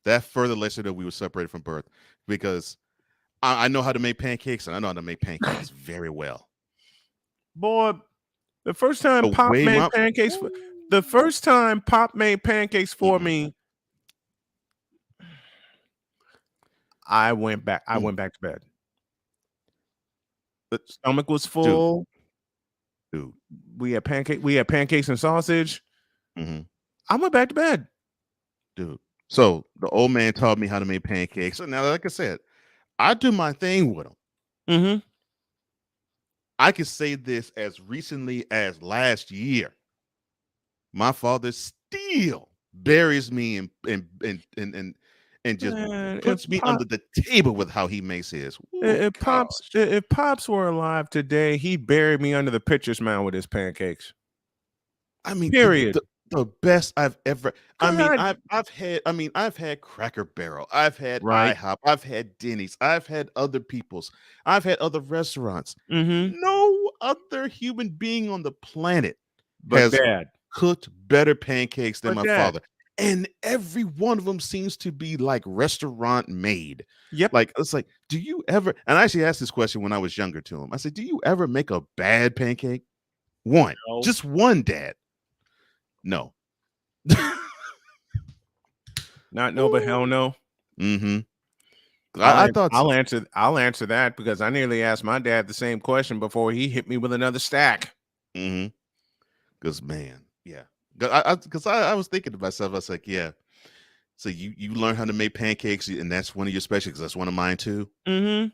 That further lets you know we were separated from birth because I know how to make pancakes and I know how to make pancakes very well. Boy, the first time The Pop way made my- pancakes, the first time Pop made pancakes for me, I went back to bed. The stomach was full. Dude. We had pancakes and sausage. I went back to bed. Dude. So the old man taught me how to make pancakes. So now, like I said, I do my thing with them. I can say this as recently as last year. My father still buries me and just Man, puts me under the table with how he makes his. If Pops were alive today, he'd bury me under the pitcher's mound with his pancakes. I mean, period. The best I've ever. I've had Cracker Barrel. I've had Right. IHOP. I've had Denny's. I've had other people's. I've had other restaurants. Mm-hmm. No other human being on the planet But has Dad cooked better pancakes than But my Dad. father. And every one of them seems to be like restaurant made. Yep. Like it's like, do you ever? And I actually asked this question when I was younger to him. I said, "Do you ever make a bad pancake? One, just one, Dad." No. Not no, but hell no. I thought I'll answer that because I nearly asked my dad the same question before he hit me with another stack. Because man, yeah. Because I was thinking to myself, I was like, yeah. So you learn how to make pancakes, and that's one of your specialties. That's one of mine too. I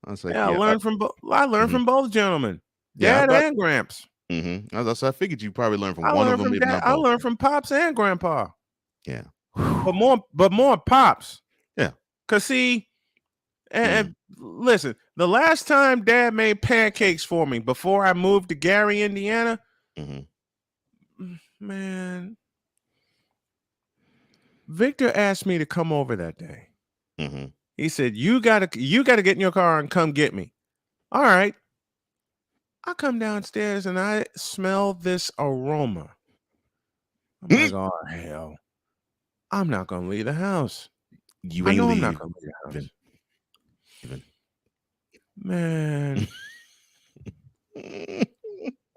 was like, I learned from both gentlemen, Dad and Gramps. So I figured you probably learned from I one learned of them. from If Dad. not I both. learned from Pops and Grandpa. Yeah, but more Pops. Yeah, cause see, and listen, the last time Dad made pancakes for me before I moved to Gary, Indiana, man, Victor asked me to come over that day. He said, "You gotta get in your car and come get me." All right. I come downstairs and I smell this aroma. I'm like, oh hell, I'm not gonna leave the house. You I ain't know leave. I'm not gonna leave the house. Man,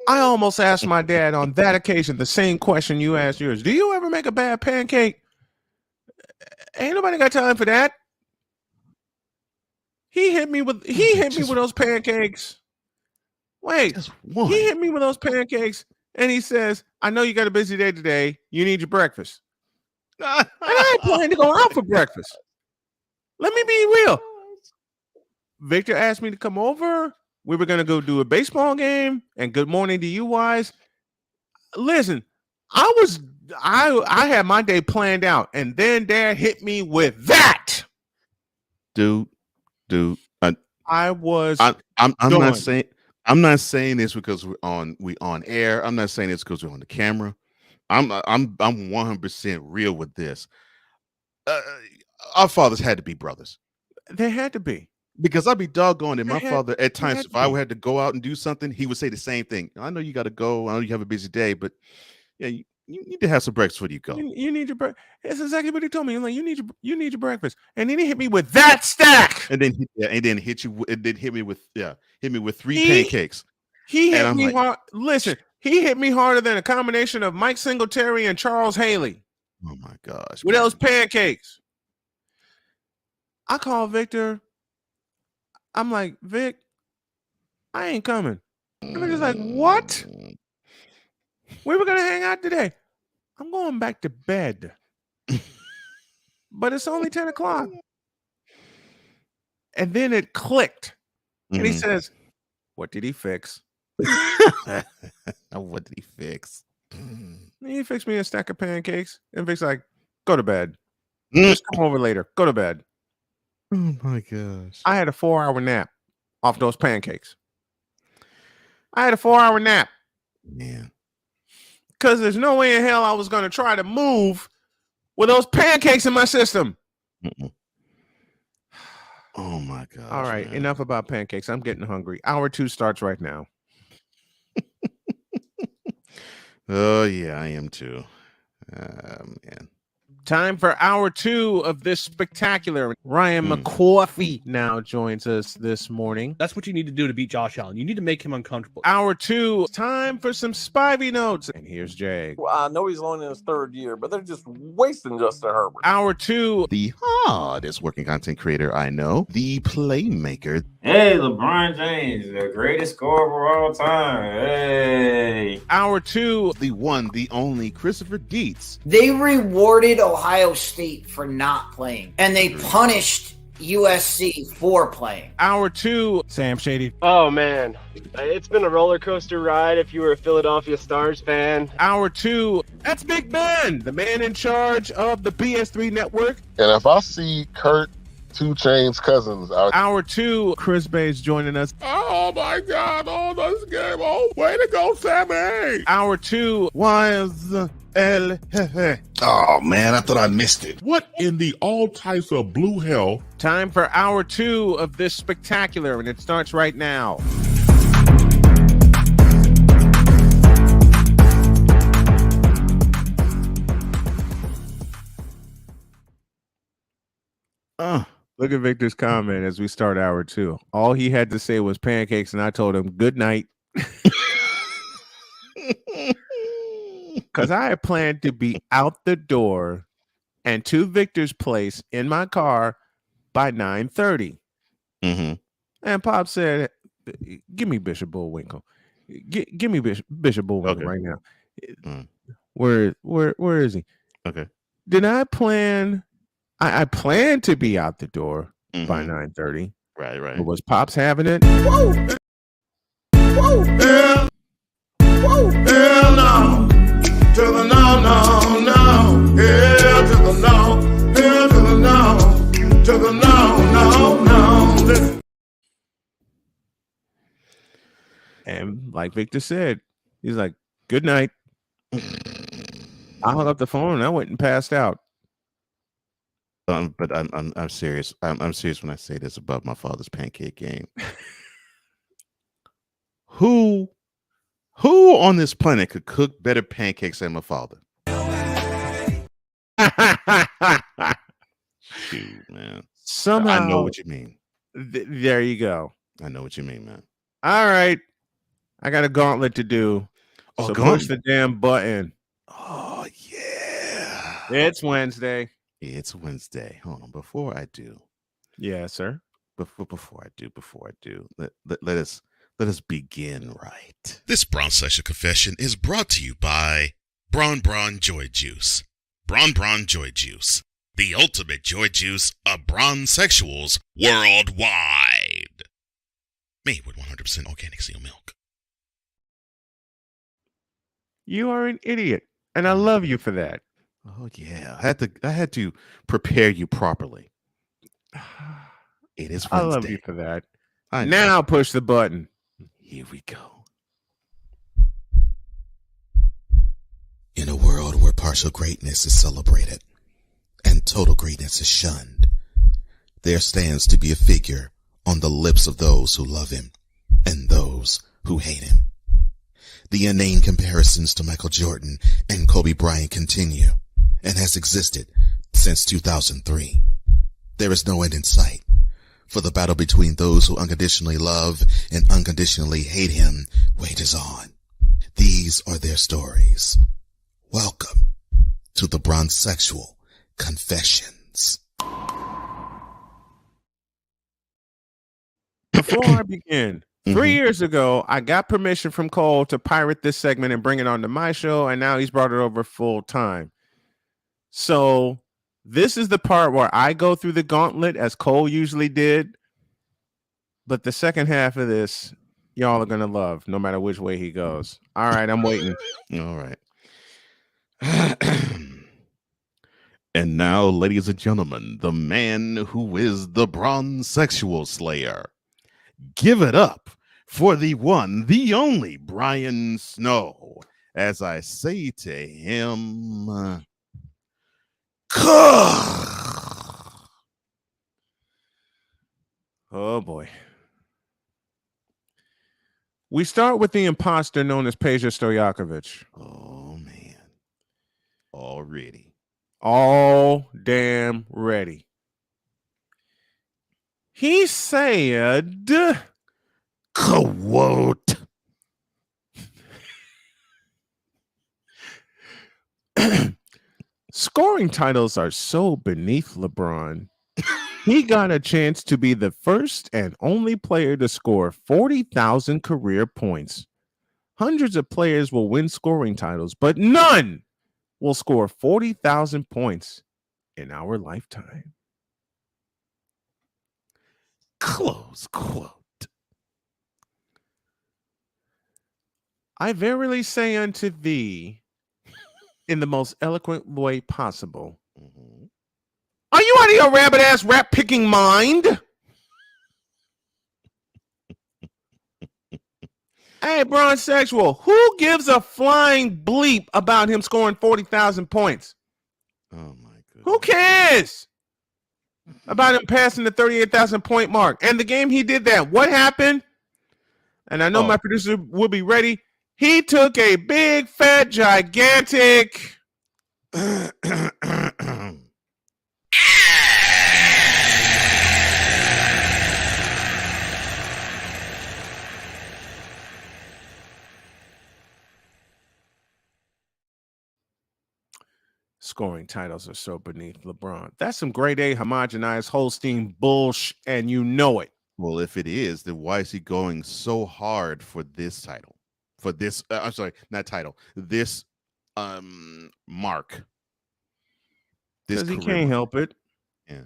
I almost asked my dad on that occasion the same question you asked yours. Do you ever make a bad pancake? Ain't nobody got time for that. He hit me with those pancakes. Wait, he hit me with those pancakes and he says, "I know you got a busy day today. You need your breakfast." And I ain't planning to go out for breakfast. Let me be real. Victor asked me to come over. We were gonna go do a baseball game. And good morning to you, wise. Listen, I had my day planned out, and then Dad hit me with that. Dude. I'm not saying. I'm not saying this because we on air. I'm not saying this because we're on the camera. I'm 100% real with this. Our fathers had to be brothers. They had to be. Because I'd be doggone it. My father, at times, if I had to go out and do something, he would say the same thing. I know you got to go. I know you have a busy day, but yeah, you need to have some breakfast before you go. You need your breakfast. That's exactly what he told me. I'm like, you need your breakfast. And then he hit me with that stack. And then hit me with 3 pancakes. He hit me hard. Listen, he hit me harder than a combination of Mike Singletary and Charles Haley. Oh my gosh. With those pancakes. I call Victor. I'm like, Vic, I ain't coming. And Victor's like, what? We were gonna hang out today. I'm going back to bed. But it's only 10 o'clock. And then it clicked. And he says, what did he fix? What did he fix? He fixed me a stack of pancakes. And Vic's like, go to bed. Just come over later. Go to bed. Oh my gosh. I had a 4-hour nap off those pancakes. I had a 4-hour nap. Man. Because there's no way in hell I was going to try to move with those pancakes in my system. Oh my gosh. All right. Man. Enough about pancakes. I'm getting hungry. Hour 2 starts right now. Oh yeah, I am too. Man. Time for hour 2 of this spectacular. Ryan McCoffey now joins us this morning. That's what you need to do to beat Josh Allen. You need to make him uncomfortable. Hour 2, time for some Spivey notes. And here's Jay. Well, I know he's only in his 3rd year, but they're just wasting Justin Herbert. Hour 2, the hardest working content creator I know, the playmaker. Hey, LeBron James, the greatest scorer of all time. Hey. Hour 2, the one, the only Christopher Dietz. They rewarded Ohio State for not playing, and they punished USC for playing. Hour 2, Sam Shady. Oh, man. It's been a roller coaster ride if you were a Philadelphia Stars fan. Hour 2, that's Big Ben, the man in charge of the BS3 network. And if I see Kurt 2 Chainz Cousins out. Hour 2, Chris Bay's joining us. Oh my God! Oh, this game! Oh, way to go, Sammy! Hour 2, was El Jefe. Oh man, I thought I missed it. What in the all types of blue hell? Time for hour 2 of this spectacular, and it starts right now. Look at Victor's comment as we start hour 2. All he had to say was pancakes, and I told him good night. Because I had planned to be out the door and to Victor's place in my car by 9:30. And Pop said, give me Bishop Bullwinkle. Give me Bishop Bullwinkle right now. Where is he? Okay. Did I plan... I planned to be out the door by 9:30. Right. But was Pops having it? Whoa! Whoa! Hell no! To the no! Hell to the no! Hell to the no! To the no! And like Victor said, he's like, good night. I hung up the phone and I went and passed out. But I'm serious. I'm serious when I say this about my father's pancake game. Who on this planet could cook better pancakes than my father? Shoot, man. Somehow I know what you mean. There you go. I know what you mean, man. All right. I got a gauntlet to do. So push the damn button. Oh, yeah. It's Wednesday. It's Wednesday. Hold on. Before I do. Yeah, sir. Before I do, let us begin right. This Braun Session Confession is brought to you by Braun Joy Juice. Braun Joy Juice. The ultimate joy juice of Braun-sexuals worldwide. Made with 100% organic seal milk. You are an idiot, and I love you for that. Oh yeah, I had to prepare you properly. It is Wednesday. I love you for that. Now push the button. Here we go. In a world where partial greatness is celebrated and total greatness is shunned, there stands to be a figure on the lips of those who love him and those who hate him. The inane comparisons to Michael Jordan and Kobe Bryant continue and has existed since 2003. There is no end in sight, for the battle between those who unconditionally love and unconditionally hate him wages on. These are their stories. Welcome to the Braun-sexual Confessions. Before I begin, 3 years ago, I got permission from Cole to pirate this segment and bring it onto my show, and now he's brought it over full time. So this is the part where I go through the gauntlet as Cole usually did. But the second half of this, y'all are going to love, no matter which way he goes. All right, I'm waiting. All right. And now, ladies and gentlemen, the man who is the Braun-sexual slayer. Give it up for the one, the only Brian Snow, as I say to him, oh boy. We start with the imposter known as Peja Stojakovic. Oh man. Already. All damn ready. He said, quote, scoring titles are so beneath LeBron. He got a chance to be the first and only player to score 40,000 career points. Hundreds of players will win scoring titles, but none will score 40,000 points in our lifetime. Close quote. I verily say unto thee, in the most eloquent way possible, are you out of your rabbit ass rap picking mind? Hey, Bron Sexual, who gives a flying bleep about him scoring 40,000 points? Oh my goodness. Who cares about him passing the 38,000 point mark? And the game he did that, what happened? And I know my producer will be ready. He took a big, fat, gigantic scoring titles are so beneath LeBron. That's some grade A homogenized Holstein bullshit, and you know it. Well, if it is, then why is he going so hard for this title? For this, I'm sorry, not title. This mark. Because he can't help it. Yeah.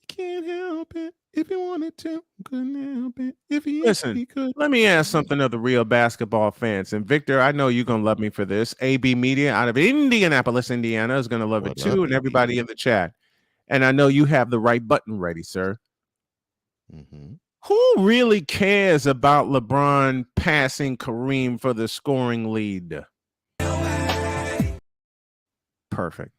Can't help it. If he wanted to, couldn't help it. If he Listen, could. let me ask something of the real basketball fans. And Victor, I know you're gonna love me for this. AB Media out of Indianapolis, Indiana, is gonna love it too, and everybody in the chat. And I know you have the right button ready, sir. Who really cares about LeBron passing Kareem for the scoring lead? Perfect.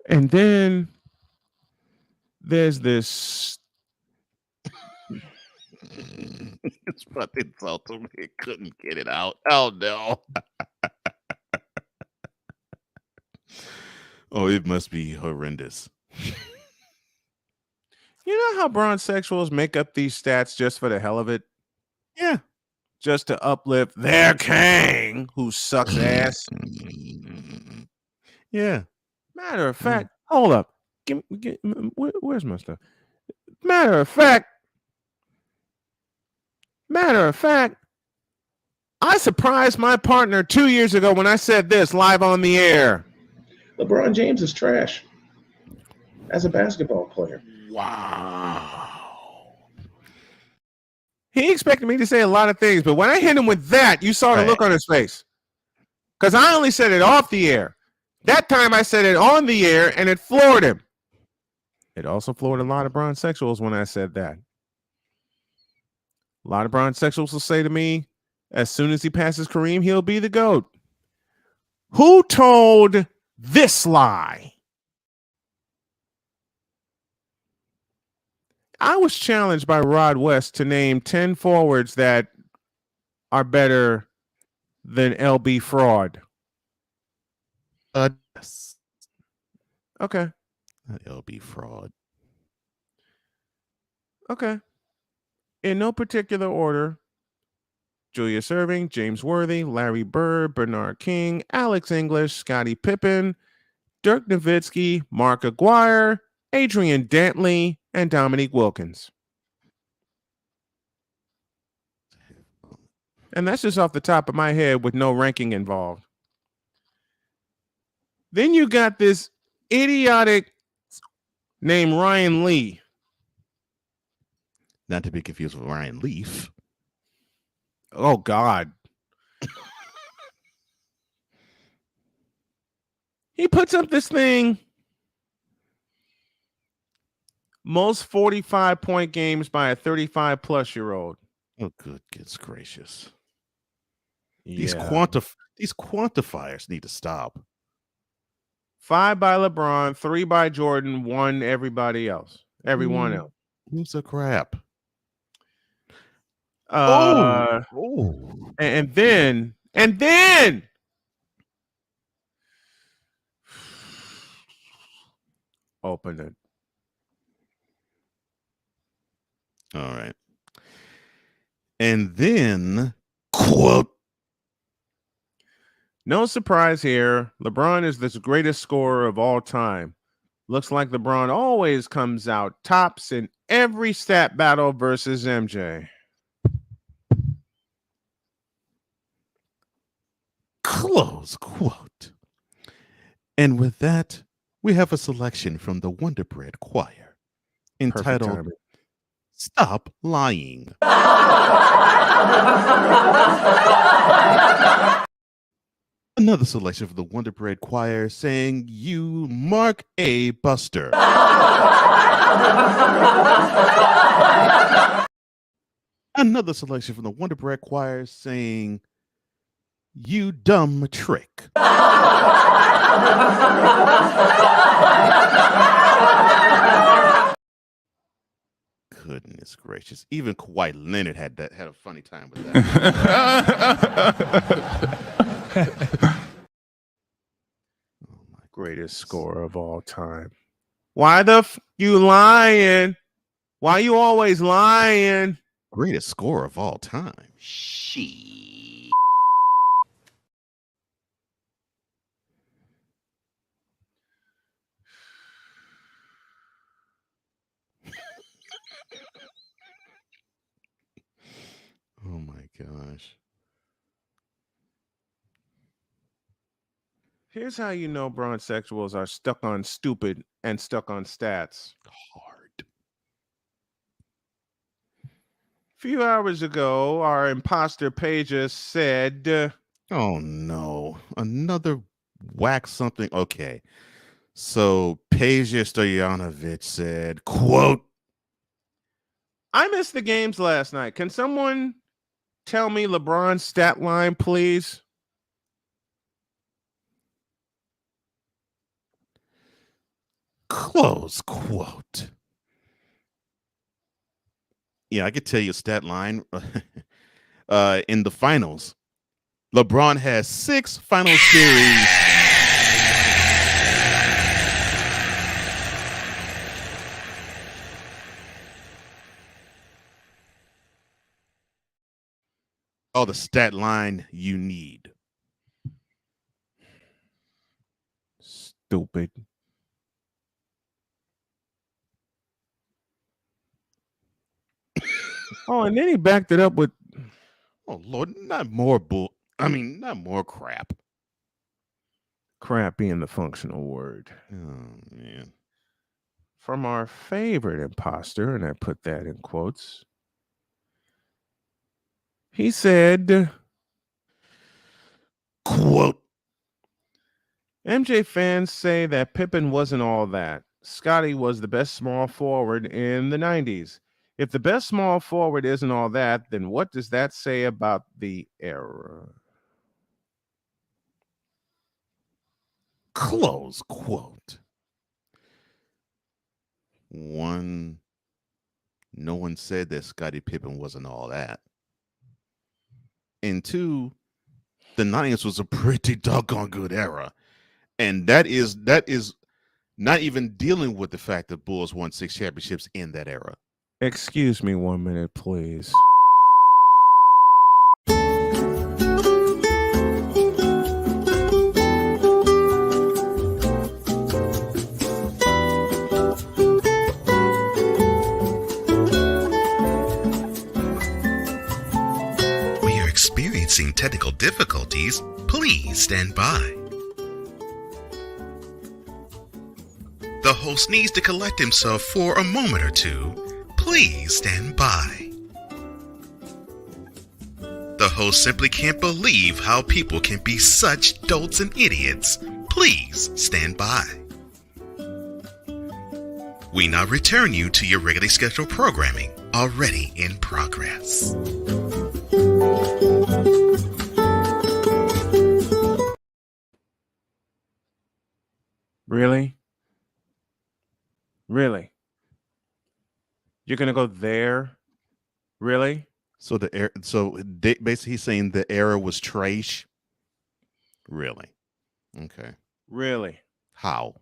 And then there's this. It's fucking insulting. It couldn't get it out. Oh no. Oh, it must be horrendous. You know how bronsexuals make up these stats just for the hell of it? Yeah. Just to uplift their king who sucks ass. Yeah. Matter of fact, hold up. Where's my stuff? Matter of fact, I surprised my partner 2 years ago when I said this live on the air. LeBron James is trash as a basketball player. Wow. He expected me to say a lot of things, but when I hit him with that, you saw the look on his face. Because I only said it off the air. That time I said it on the air, and it floored him. It also floored a lot of bronsexuals when I said that. A lot of bronsexuals will say to me, as soon as he passes Kareem, he'll be the GOAT. Who told this lie? I was challenged by Rod West to name 10 forwards that are better than LB Fraud. Yes. Okay. LB Fraud. Okay. In no particular order: Julius Erving, James Worthy, Larry Bird, Bernard King, Alex English, Scottie Pippen, Dirk Nowitzki, Mark Aguirre, Adrian Dantley, and Dominique Wilkins. And that's just off the top of my head with no ranking involved. Then you got this idiotic named Ryan Lee. Not to be confused with Ryan Leaf. Oh, God. He puts up this thing. Most 45-point games by a 35-plus-year-old. Oh, goodness gracious. Yeah. These quantifiers need to stop. 5 by LeBron, 3 by Jordan, 1 everybody else. Everyone else. Who's a crap? And then open it. All right. And then, quote, no surprise here. LeBron is the greatest scorer of all time. Looks like LeBron always comes out tops in every stat battle versus MJ. Close quote. And with that, we have a selection from the Wonder Bread Choir entitled Stop Lying. Another selection from the Wonder Bread Choir saying, You Mark A. Buster. Another selection from the Wonder Bread Choir saying, You Dumb Trick. Goodness gracious. Even Kawhi Leonard had a funny time with that. Greatest scorer of all time. Why the you lying? Why you always lying? Greatest scorer of all time. She. Oh my gosh. Here's how you know bronsexuals are stuck on stupid and stuck on stats. Hard. A few hours ago, our imposter pages said, oh no, another whack something. Okay. So Peja Stojanovic said, quote, I missed the games last night. Can someone tell me LeBron's stat line, please? Close quote. Yeah, I could tell you a stat line. In the finals, LeBron has 6 final series. Oh, the stat line you need. Stupid. Oh, and then he backed it up with, oh Lord, not more not more crap. Crap being the functional word. Oh man. From our favorite imposter, and I put that in quotes. He said, quote, MJ fans say that Pippen wasn't all that. Scotty was the best small forward in the 90s. If the best small forward isn't all that, then what does that say about the era? Close quote. No one said that Scottie Pippen wasn't all that. And 2, the 90s was a pretty doggone good era. And that is not even dealing with the fact that Bulls won 6 championships in that era. Excuse me 1 minute, please. We are experiencing technical difficulties. Please stand by. The host needs to collect himself for a moment or two. Please stand by. The host simply can't believe how people can be such dolts and idiots. Please stand by. We now return you to your regularly scheduled programming, already in progress. Really? Really? You're gonna go there? Really? So basically, he's saying the era was trash. Really? Okay. Really? How?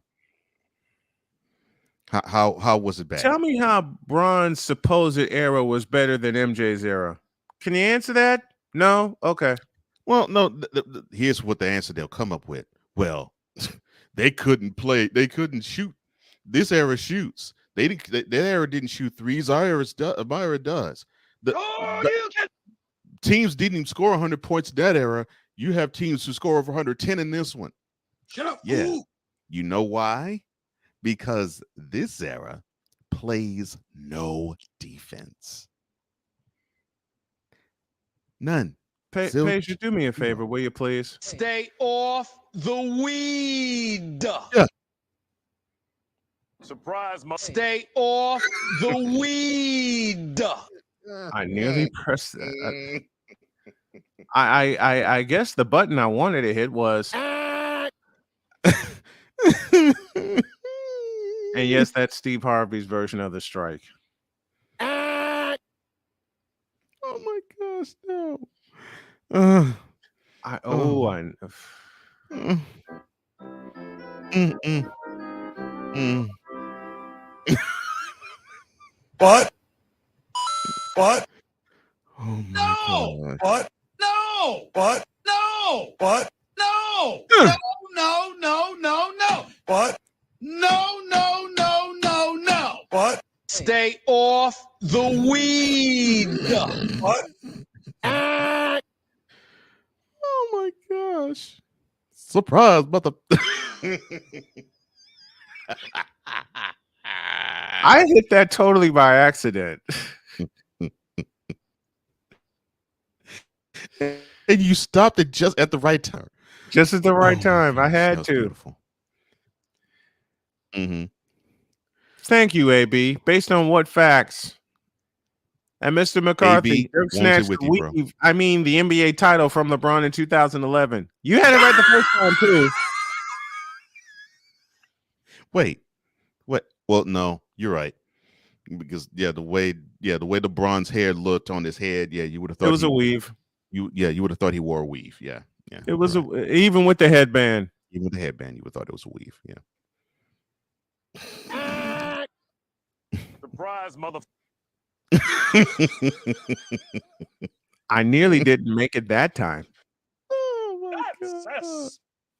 How was it bad? Tell me how Braun's supposed era was better than MJ's era. Can you answer that? No? Okay. Well, no. Here's what the answer they'll come up with. Well, they couldn't play. They couldn't shoot. This era shoots. They didn't. That era didn't shoot threes. My era does. Teams didn't even score 100 points in that era. You have teams who score over 110 in this one. Shut up. Yeah. Ooh. You know why? Because this era plays no defense. None. Paige, do me a favor, will you please? Stay off the weed. Yeah. Surprise, stay off the weed. I nearly pressed that. I guess the button I wanted to hit was. And yes, that's Steve Harvey's version of the strike. Oh my gosh, no. What? What? Oh my No! gosh. What? No! What? No! What? No! No! No! No! No! No! What? No! No! No! No! No! What? Stay off the weed. What? Oh my gosh. Surprise, mother. I hit that totally by accident. And you stopped it just at the right time. Just at the right time. I had to. Beautiful. Mm-hmm. Thank you, AB. Based on what facts? And Mr. McCarthy, Dirk snatched with you, bro. the NBA title from LeBron in 2011. You had it right the first time, too. Wait. What? Well, no, you're right. Because the way the bronze hair looked on his head, you would have thought it was a weave. You would have thought he wore a weave. Yeah. It was even with the headband. Even with the headband, you would have thought it was a weave. Yeah. Surprise, mother. I nearly didn't make it that time. Oh my God.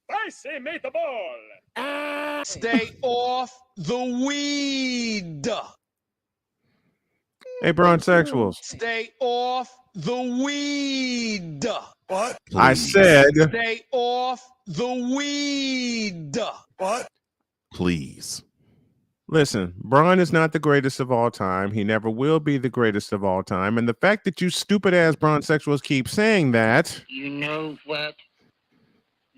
Spicy meatball. Stay off the weed. Hey, Bronsexuals. Stay off the weed. What? I said. Stay off the weed. What? Please. Listen, Bron is not the greatest of all time. He never will be the greatest of all time. And the fact that you stupid ass Bronsexuals keep saying that. You know what?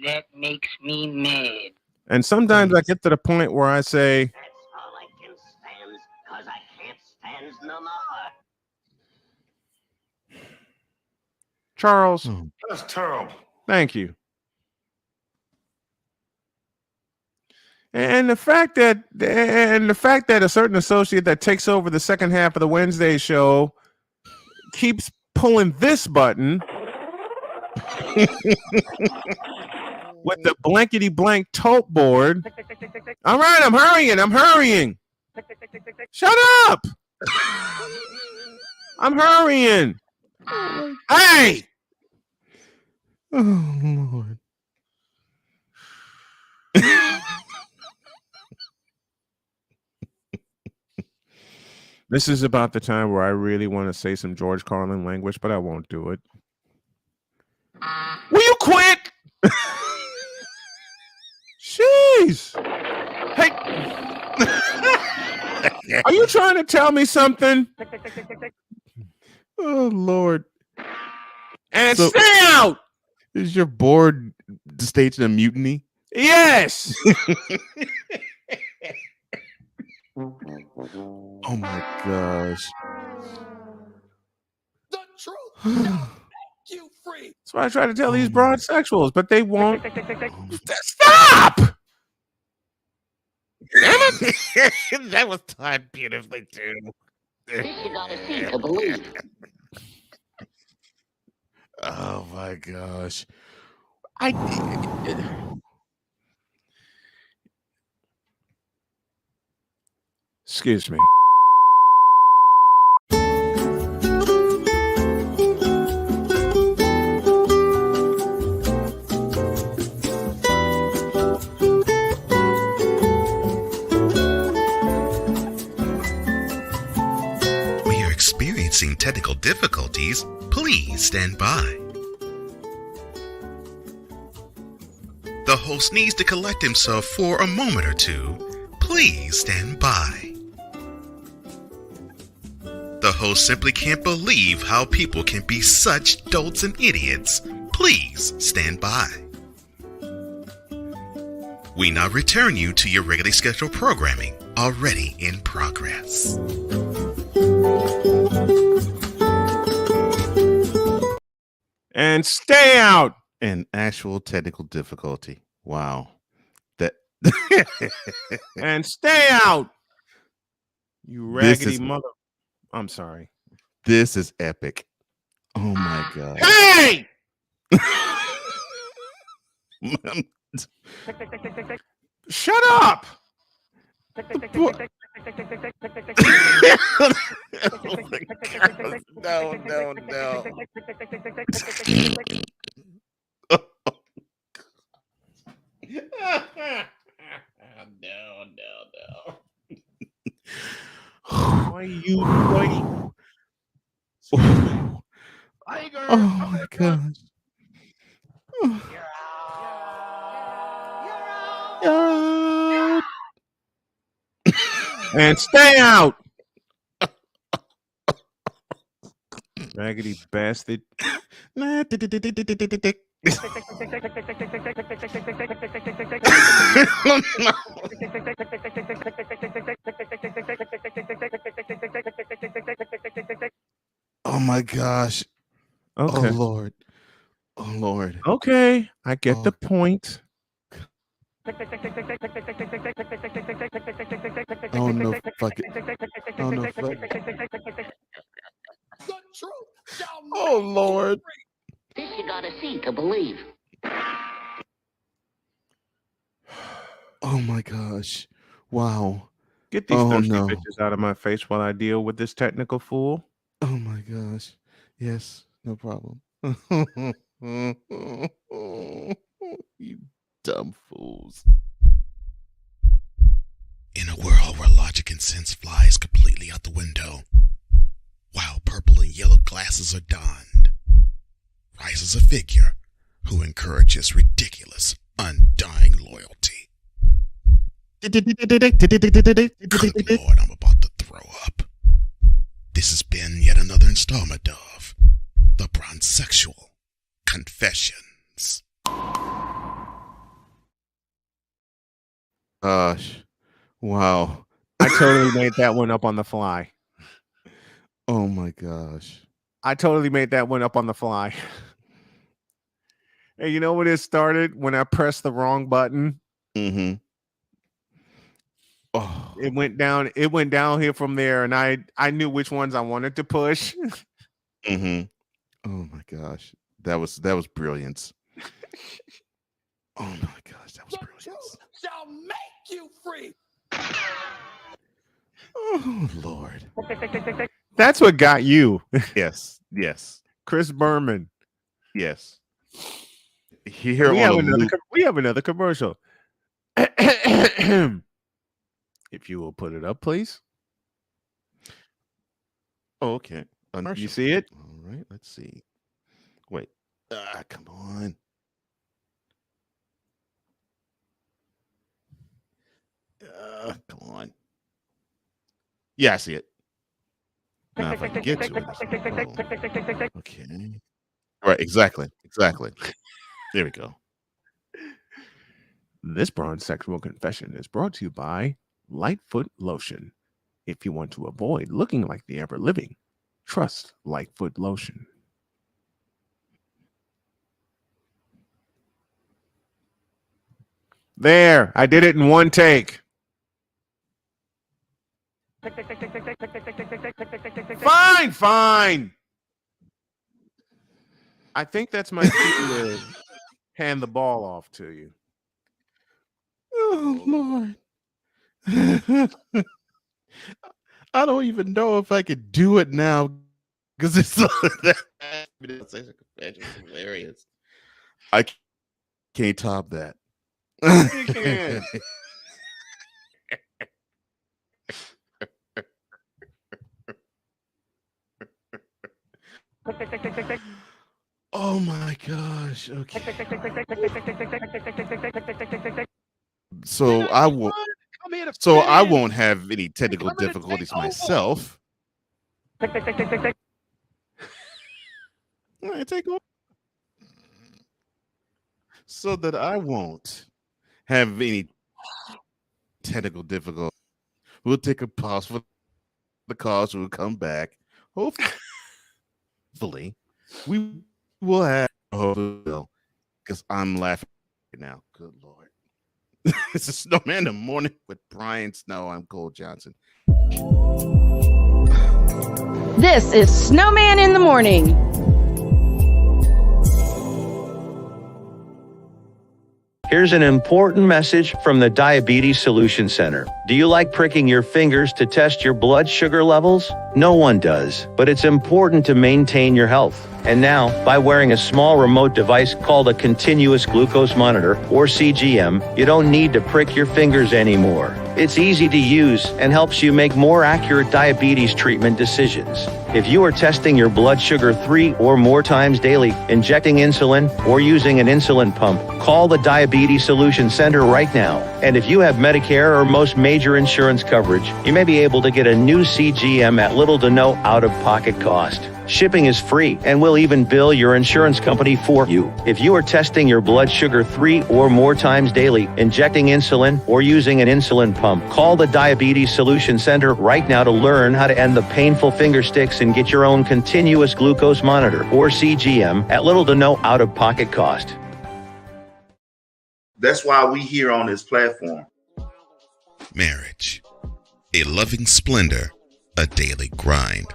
That makes me mad. And sometimes I get to the point where I say, That's all I can stand, because I can't stand no more. Charles. That's terrible. Thank you. And the fact that a certain associate that takes over the second half of the Wednesday show keeps pulling this button with the blankety blank tote board. All right, I'm hurrying. Shut up. I'm hurrying. Hey. Oh Lord. This is about the time where I really want to say some George Carlin language, but I won't do it. Will you quit? Jeez. Hey. Are you trying to tell me something? Oh Lord. And so, stay out. Is your board staging a mutiny? Yes. Oh my gosh. The truth. You free. That's why I try to tell these broad sexuals, but they won't. Stop! Damn it. That was timed beautifully too. This you gotta see to believe. Oh my gosh. Excuse me. We are experiencing technical difficulties. Please stand by. The host needs to collect himself for a moment or two. Please stand by. The host simply can't believe how people can be such dolts and idiots. Please stand by. We now return you to your regularly scheduled programming, already in progress. And stay out. An actual technical difficulty. Wow. That And stay out. You raggedy is- mother. I'm sorry. This is epic. Oh my god. Hey! Shut up. No. No. Why you waiting? Oh my gosh. And stay out. Raggedy bastard. Oh my gosh. Okay. Oh Lord. Oh Lord. Okay. I get the point. Oh no, fuck it. Oh no, fuck it. Oh Lord. This you gotta see to believe. Oh my gosh. Wow. Get these Oh thirsty no. bitches out of my face while I deal with this technical fool. Oh my gosh. Yes, no problem. You dumb fools. In a world where logic and sense flies completely out the window, while purple and yellow glasses are donned, rises a figure who encourages ridiculous, undying loyalty. Good Lord, I'm about to throw up. This has been yet another installment of The Bronzexual Confessions. Gosh. Wow. I totally made that one up on the fly. Oh my gosh. I totally made that one up on the fly. And you know when it started? When I pressed the wrong button. Mm-hmm. Oh. It went down here from there, and I knew which ones I wanted to push. Mm-hmm. Oh my gosh. That was brilliance. Oh my gosh, that was brilliance. Shall make you free. Oh Lord. That's what got you. Yes. Chris Berman. Yes. Here we on have another commercial. If you will put it up, please. Oh, okay. You see it? All right, let's see. Wait. Come on. Come on. Yeah, I see it. Now, if I can get to it. Oh, okay. Right, exactly. There we go. This Bronzexual Confession is brought to you by Lightfoot Lotion. If you want to avoid looking like the ever living, trust Lightfoot Lotion. There, I did it in one take. Fine. I think that's my cue to hand the ball off to you. Oh Lord. I don't even know if I could do it now because it's hilarious. I can't top that. You can. Oh my gosh. Okay. So I won't. So I won't have any technical difficulties myself. All right, take over. So that I won't have any technical difficulties. We'll take a pause for the cause. We'll come back. Hopefully, we will have because I'm laughing right now. Good Lord. It's a Snowman in the Morning with Brian Snow. I'm Cole Johnson. This is Snowman in the Morning. Here's an important message from the Diabetes Solution Center. Do you like pricking your fingers to test your blood sugar levels? No one does, but it's important to maintain your health. And now, by wearing a small remote device called a continuous glucose monitor, or CGM, you don't need to prick your fingers anymore. It's easy to use and helps you make more accurate diabetes treatment decisions. If you are testing your blood sugar 3 or more times daily, injecting insulin, or using an insulin pump, call the Diabetes Solution Center right now. And if you have Medicare or most major insurance coverage, you may be able to get a new CGM at little to no out-of-pocket cost. Shipping is free, and we'll even bill your insurance company for you. If you are testing your blood sugar 3 or more times daily, injecting insulin, or using an insulin pump, call the Diabetes Solution Center right now to learn how to end the painful finger sticks and get your own continuous glucose monitor, or CGM, at little to no out-of-pocket cost. That's why we here on this platform. Marriage, a loving splendor, a daily grind.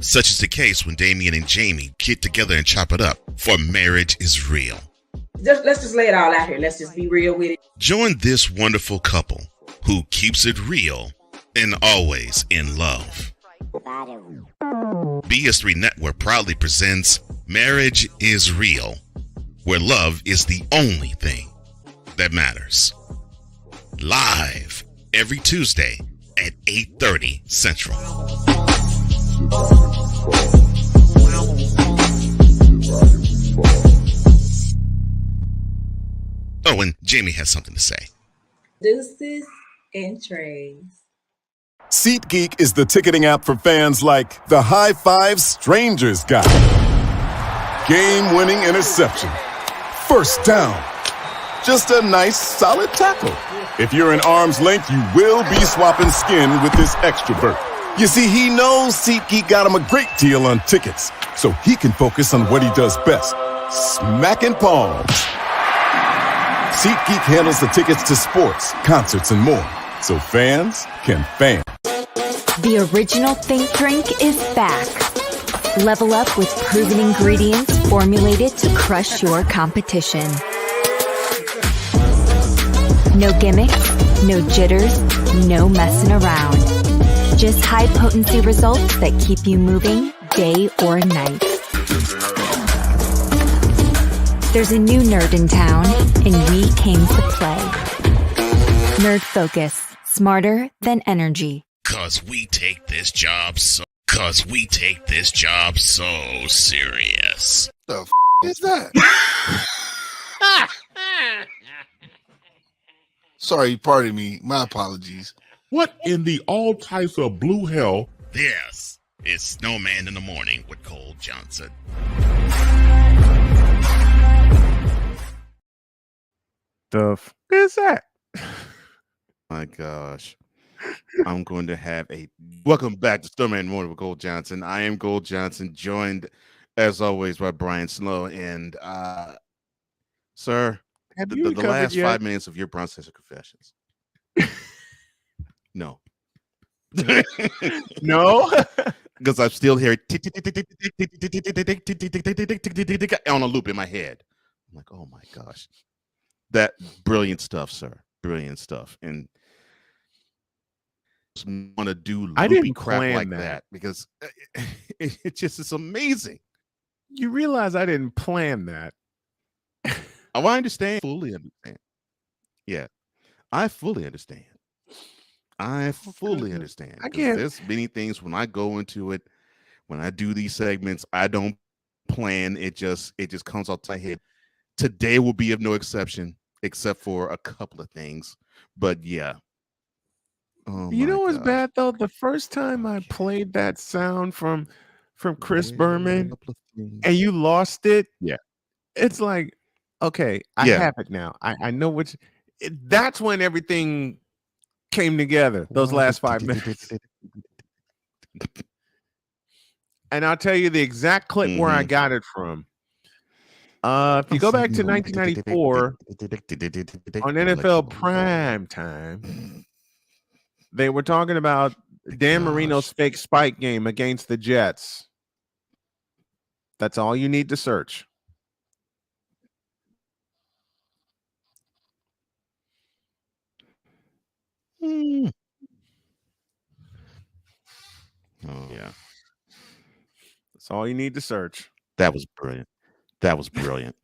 Such is the case when Damien and Jamie get together and chop it up, for marriage is real. Let's just lay it all out here. Let's just be real with it. Join this wonderful couple who keeps it real and always in love. BS3 Network proudly presents Marriage is Real, where love is the only thing that matters. Live every Tuesday at 8:30 Central. Oh, and Jamie has something to say. Deuces and trays. SeatGeek is the ticketing app for fans like the High Five Strangers guy. Game-winning interception. First down. Just a nice, solid tackle. If you're in arm's length, you will be swapping skin with this extrovert. You see, he knows SeatGeek got him a great deal on tickets, so he can focus on what he does best, smacking palms. SeatGeek handles the tickets to sports, concerts, and more, so fans can fan. The original Think Drink is back. Level up with proven ingredients formulated to crush your competition. No gimmicks, no jitters, no messing around. Just high potency results that keep you moving day or night. There's a new nerd in town, and we came to play. Nerd Focus, smarter than energy. Cause we take this job so serious. The f is that? Sorry, pardon me. My apologies. What in the all types of blue hell? This is Snowman in the Morning with Cole Johnson. The f is that? My gosh. I'm going to have a welcome back to Snowman in the Morning with Cole Johnson. I am Cole Johnson, joined as always by Brian Snow. And sir, the last 5 minutes of your Brown Session Confessions. No. No, because I'm still hearing on a loop in my head. I'm like, oh my gosh, that brilliant stuff, sir, brilliant stuff, and want to do I loopy didn't crap plan like that. that because it just is amazing. You realize I didn't plan that. Oh, I understand, fully understand. Yeah, I fully understand. I fully understand I because can't. there's many things when I go into it, when I do these segments, I don't plan. It just comes out to my head. Today will be of no exception, except for a couple of things. But yeah. Oh You my know what's gosh. bad though? The first time I played that sound from Chris Berman and you lost it, Yeah. it's like, okay, I Yeah. have it now. I know which. That's when everything came together. Those last 5 minutes. And I'll tell you the exact clip where I got it from. If you go back to 1994 on NFL Prime Time, they were talking about Dan Marino's fake spike game against the Jets. That's all you need to search. Oh yeah. That's all you need to search. That was brilliant. That was brilliant.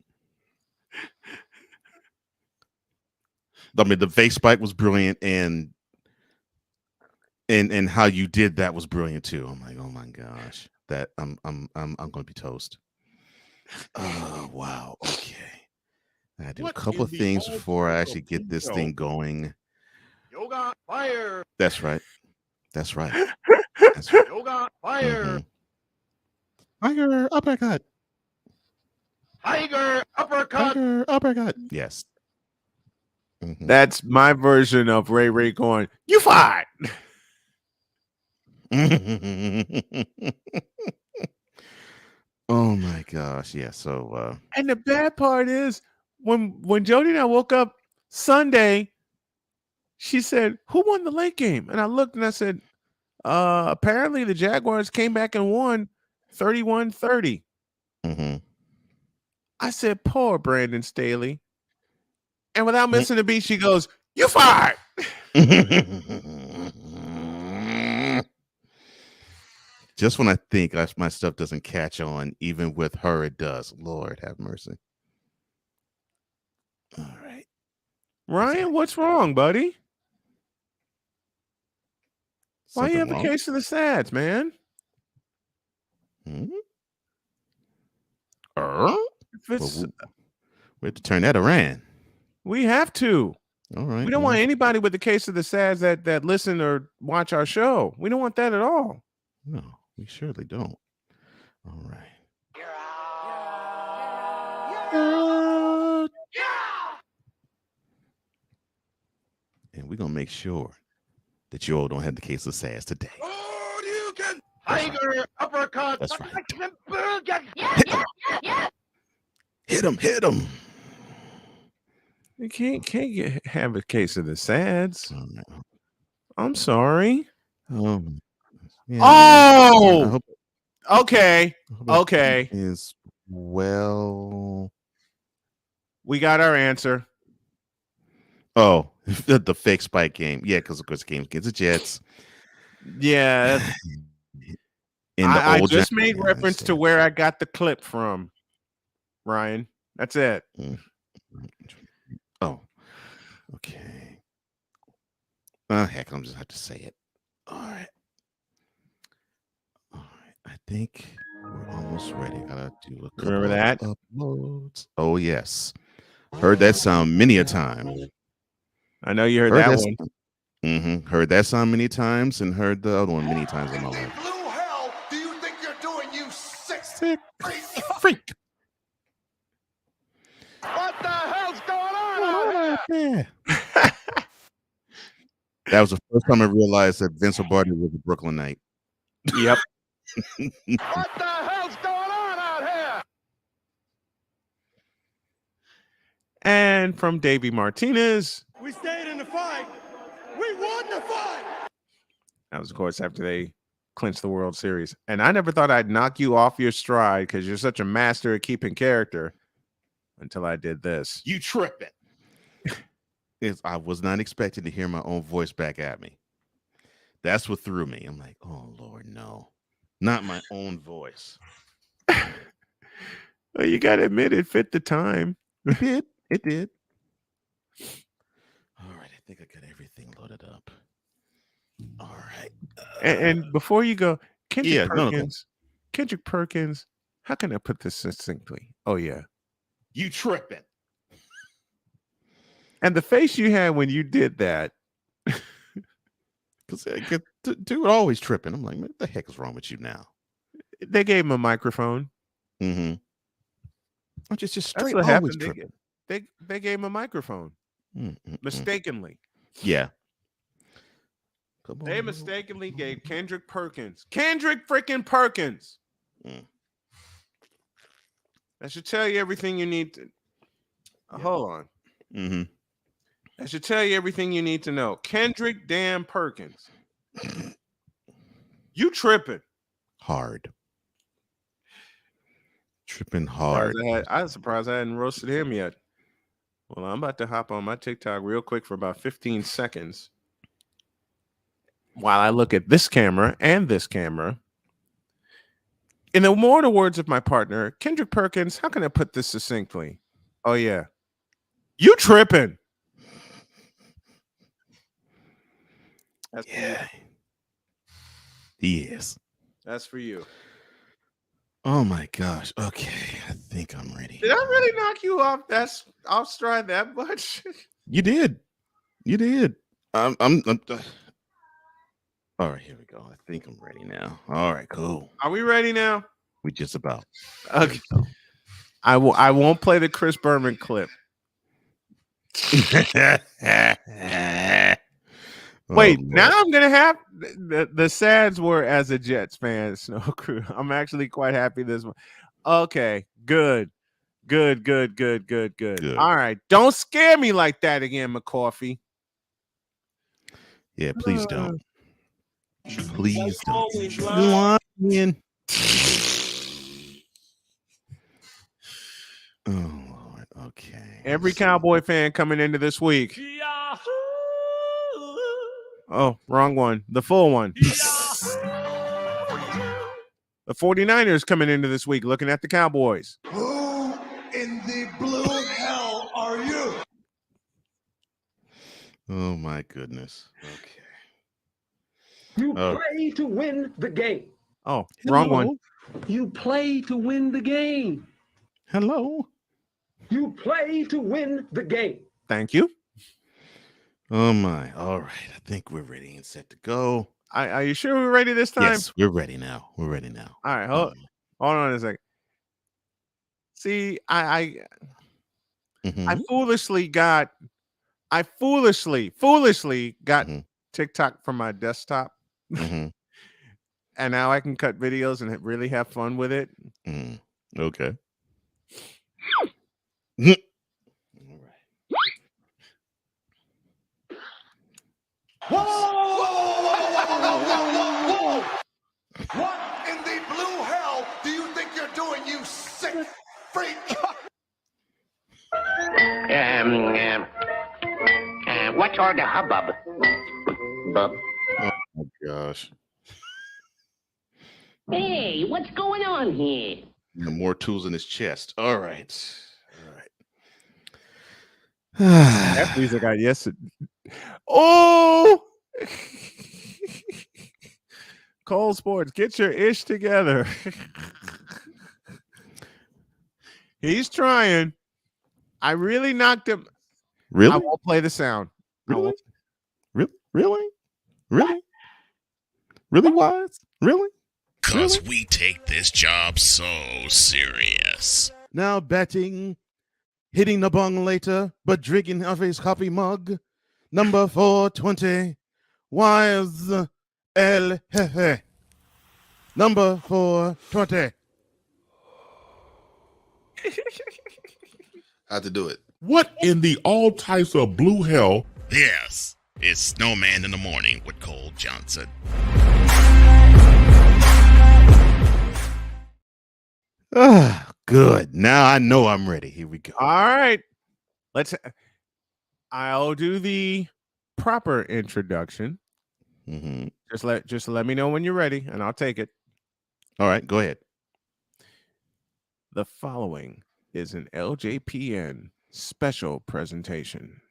I mean, the face spike was brilliant, and how you did that was brilliant too. I'm like, oh my gosh, that I'm gonna be toast. Oh wow, okay. I gotta do a couple of things before I actually get this thing going. Yoga fire. That's right. That's right. That's right. Yoga fire. Tiger uppercut. Tiger uppercut. Tiger uppercut. Yes. That's my version of Ray going, "You fired." Oh my gosh, yeah. So And the bad part is when Jody and I woke up Sunday, she said, "Who won the late game?" And I looked and I said, apparently the Jaguars came back and won 31-30. I said, "Poor Brandon Staley." And without missing a beat, she goes, "You fired." Just when I think my stuff doesn't catch on, even with her, it does. Lord have mercy. All right. Ryan, what's wrong, buddy? Why you Something have a wrong? case of the sads, man? Well, we have to turn that around. We have to. All right. We don't want anybody with the case of the sads that listen or watch our show. We don't want that at all. No, we surely don't. All right. And we're gonna make sure that you all don't have the case of sads today. Oh, you can tiger uppercut. That's right. Hit him. Hit him. You can't have a case of the sads. I'm sorry. Yeah, oh, okay. Okay. Is well. We got our answer. Oh, the fake spike game. Yeah, because of course the game against the Jets. Yeah. I just made reference to where I got the clip from, Ryan. That's it. Oh, okay. Heck, I'm just have to say it. All right. I think we're almost ready. Gotta do a couple Remember that? uploads. Oh yes, heard that sound many a time. I know you heard that one. Heard that sound many times, and heard the other one many times in my life. Blue hell do you think you're doing, you sick freak? What the hell's going on out here? That was the first time I realized that Vince Lombardi was a Brooklynite. Yep. What the hell's going on out here? And from Davey Martinez. We stayed in the fight. We won the fight. That was, of course, after they clinched the World Series. And I never thought I'd knock you off your stride because you're such a master at keeping character until I did this. You tripping. I was not expecting to hear my own voice back at me. That's what threw me. I'm like, oh, Lord, no. Not my own voice. Well, you got to admit it fit the time. It did. It did. All right. I think I got everything loaded up. All right. And before you go, Kendrick Perkins, no. Kendrick Perkins, how can I put this succinctly? Oh, yeah. You tripping. And the face you had when you did that. Because dude always tripping. I'm like, what the heck is wrong with you now? They gave him a microphone. Mm-hmm. I'm just straight always happened. Tripping. They gave him a microphone. Mistakenly. Yeah. They mistakenly gave Kendrick freaking Perkins. That should tell you everything you need to. Hold on. Mm-hmm. That should tell you everything you need to know. Kendrick damn Perkins. You tripping. Hard. Tripping hard. I was surprised I hadn't roasted him yet. Well, I'm about to hop on my TikTok real quick for about 15 seconds. While I look at this camera and this camera. In the more the words of my partner, Kendrick Perkins, how can I put this succinctly? Oh, yeah. You tripping. That's yeah. He is. That's for you. Oh my gosh. Okay. I think I'm ready. Did I really knock you off stride that much? You did. You did. I'm all right, here we go. I think I'm ready now. All right, cool. Are we ready now? We just about. Okay. I won't play the Chris Berman clip. Wait, now I'm gonna have the sads were as a Jets fan, Snow Crew. I'm actually quite happy this one. Okay, good. All right, don't scare me like that again, McCoffee. Yeah, please don't. Please don't. Oh Lord. Okay. Every Cowboy fan coming into this week. Oh, wrong one. The full one. The 49ers coming into this week looking at the Cowboys. Who in the blue hell are you? Oh my goodness. Okay. You play to win the game. Oh, wrong one. You play to win the game. Hello. You play to win the game. Thank you. Oh my. All right. I think we're ready and set to go. Are you sure we're ready this time? Yes, we're ready now. We're ready now. All right. Hold on a second. See, I foolishly got TikTok from my desktop. And now I can cut videos and really have fun with it. Okay. Whoa! What in the blue hell do you think you're doing, you sick freak? What's all the hubbub? Bub. Oh my gosh. Hey, what's going on here? More tools in his chest. All right. That music I yesterday. Oh, Cole Sports, get your ish together. He's trying. I really knocked him. Really? I won't play the sound. Really? Really? Really, Wise? Really? Because we take this job so serious. Now batting, hitting the bong later, but drinking of his coffee mug. Number 420, Wise El Jefe. Number 420. Had to do it. What in the all types of blue hell? This is Snowman in the Morning with Cole Johnson. Good. Now I know I'm ready. Here we go. All right. I'll do the proper introduction. Mm-hmm. Just let me know when you're ready, and I'll take it. All right, go ahead. The following is an LJPN special presentation.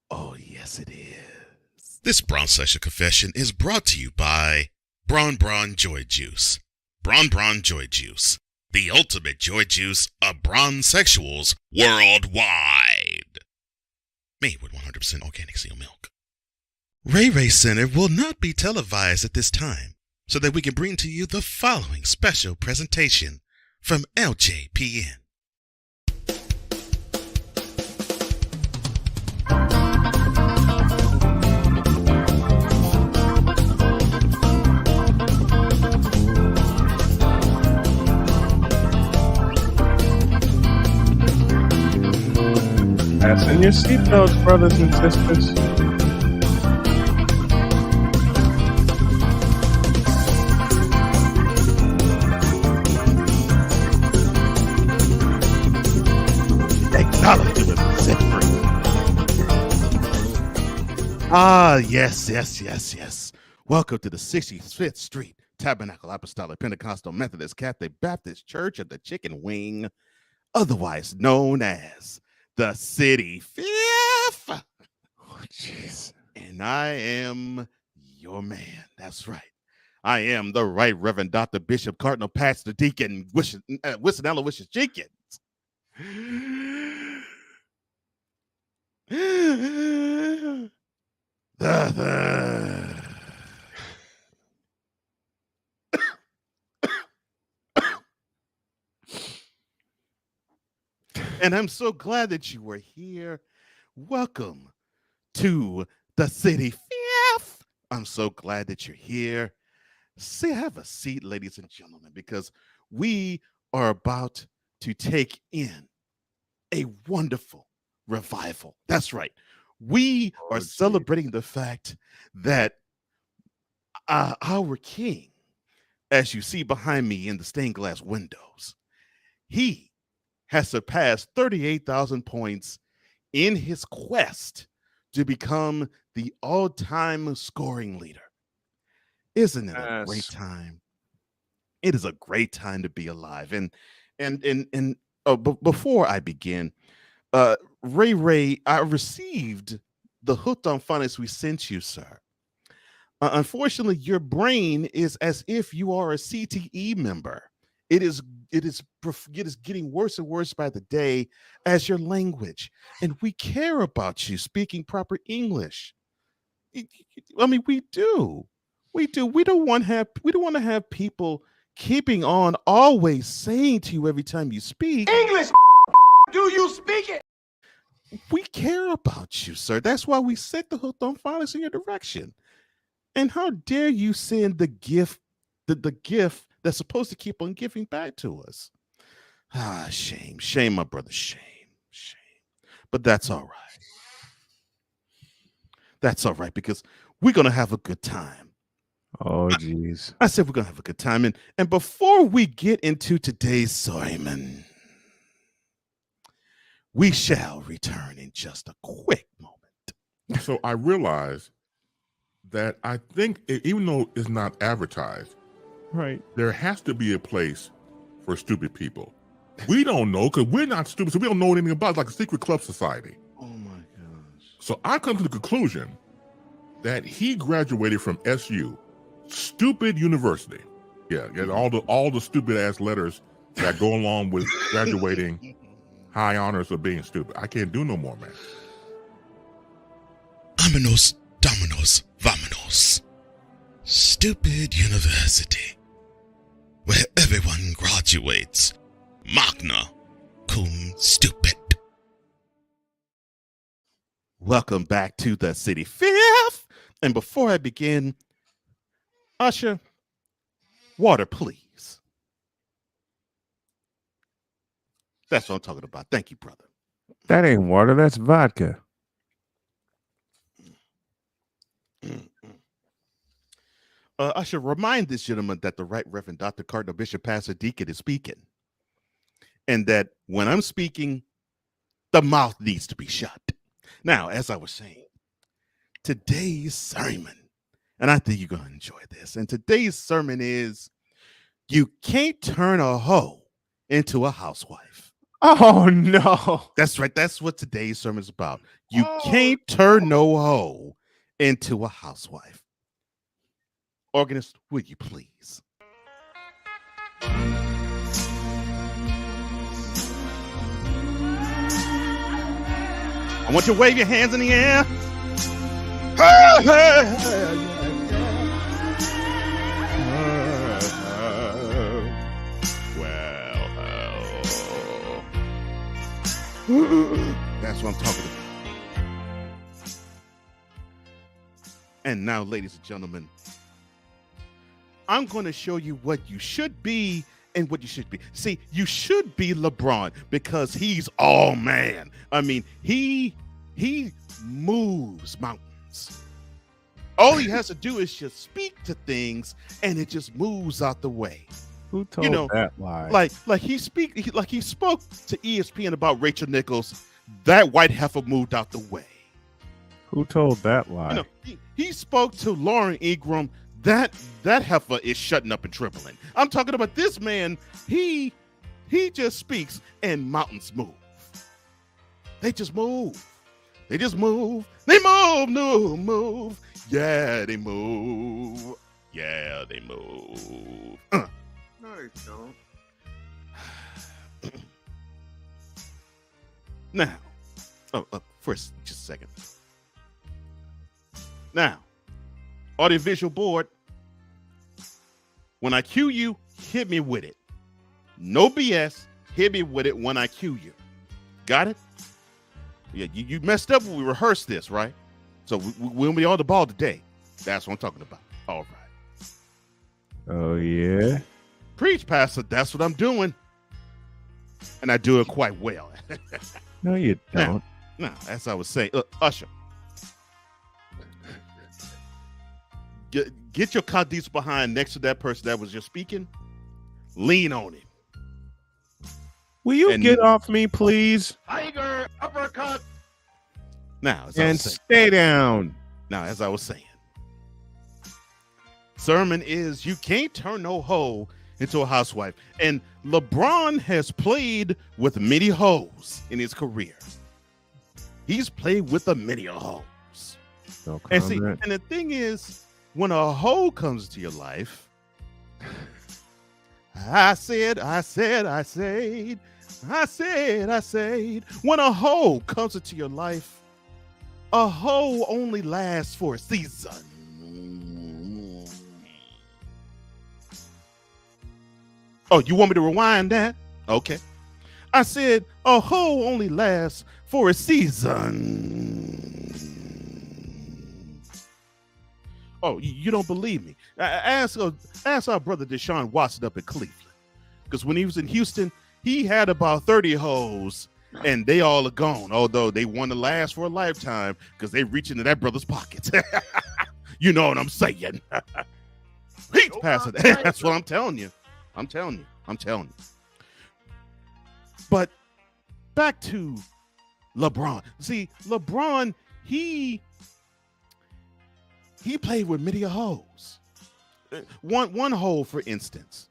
Oh, yes, it is. This Braun Sexual Confession is brought to you by Braun Joy Juice. Braun Joy Juice, the ultimate joy juice of Braun sexuals worldwide. Made with 100% organic seal milk. Ray Ray Center will not be televised at this time, so that we can bring to you the following special presentation from LJPN. Fasten your seatbelts, brothers and sisters. Acknowledgement set free. Ah, yes. Welcome to the 65th Street Tabernacle Apostolic Pentecostal Methodist Catholic Baptist Church of the Chicken Wing, otherwise known as the City Fifth. Oh, jeez. And I am your man. That's right. I am the Right Reverend Dr. Bishop Cardinal Pastor Deacon Winston Aloysius Jenkins. And I'm so glad that you were here. Welcome to the City Fifth. I'm so glad that you're here. Have a seat, ladies and gentlemen, because we are about to take in a wonderful revival. That's right. We are celebrating the fact that our King, as you see behind me in the stained glass windows, he has surpassed 38,000 points in his quest to become the all-time scoring leader. Isn't it a great time? It is a great time to be alive. Before I begin, Ray, I received the Hooked on Phonics we sent you, sir. Unfortunately, your brain is as if you are a CTE member. It is getting worse and worse by the day as your language, and we care about you speaking proper English. I mean, we do. We don't want to have people keeping on always saying to you every time you speak, English, do you speak it? We care about you, sir. That's why we sent the Hooked on Phonics in your direction. And how dare you send the gift, the gift that's supposed to keep on giving back to us? Ah, shame, my brother, shame. But that's all right. That's all right, because we're gonna have a good time. Oh, geez. I said we're gonna have a good time, and before we get into today's sermon, we shall return in just a quick moment. So I realized that I think even though it's not advertised, right, there has to be a place for stupid people. We don't know because we're not stupid, so we don't know anything about it. It's like a secret club society. Oh my gosh. So I come to the conclusion that he graduated from SU, stupid university. Yeah, get all the stupid ass letters that go along with graduating high honors of being stupid. I can't do no more, man. Vámonos, dominos, vámonos. Stupid university, where everyone graduates magna cum stupid. Welcome back to the City Fifth. And before I begin, Usher, water, please. That's what I'm talking about. Thank you, brother. That ain't water. That's vodka. I should remind this gentleman that the Right Reverend Dr. Cardinal Bishop Pastor Deacon is speaking, and that when I'm speaking, the mouth needs to be shut. Now, as I was saying, today's sermon, and I think you're going to enjoy this, and today's sermon is, you can't turn a hoe into a housewife. Oh, no. That's right. That's what today's sermon is about. You can't turn no hoe into a housewife. Organist, will you please? I want you to wave your hands in the air. That's what I'm talking about. And now, ladies and gentlemen, I'm going to show you what you should be and what you should be. See, you should be LeBron because he's all man. I mean, he moves mountains. All he has to do is just speak to things and it just moves out the way. Who told that lie? Like he spoke to ESPN about Rachel Nichols. That white heifer moved out the way. Who told that lie? He spoke to Lauren Ingram. That heifer is shutting up and trembling. I'm talking about this man. He just speaks and mountains move. They just move. They just move. They move. Yeah, they move. Yeah, they move. No, they don't. Now, first, just a second. Now, audiovisual board, when I cue you, hit me with it. No BS, hit me with it when I cue you. Got it? Yeah, you messed up when we rehearsed this, right? So we'll be on the ball today. That's what I'm talking about. All right. Oh, yeah? Preach, Pastor. That's what I'm doing. And I do it quite well. No, you don't. Now, as I was saying, Usher. Get your Cadiz behind next to that person that was just speaking. Lean on him. Will you get off me, please? Tiger uppercut. Now, stay down. Now, as I was saying, sermon is you can't turn no hoe into a housewife. And LeBron has played with many hoes in his career. He's played with many hoes. No and see, and the thing is, when a hoe comes to your life, I said, when a hoe comes into your life, a hoe only lasts for a season. Oh, you want me to rewind that? Okay. I said a hoe only lasts for a season. Oh, you don't believe me? Ask our brother Deshaun Watson up in Cleveland. Because when he was in Houston, he had about 30 hoes, and they all are gone. Although they want to last for a lifetime because they reach into that brother's pockets. You know what I'm saying? He's passing. That's what I'm telling you. I'm telling you. But back to LeBron. See, LeBron, he played with many hoes. One hoe, for instance,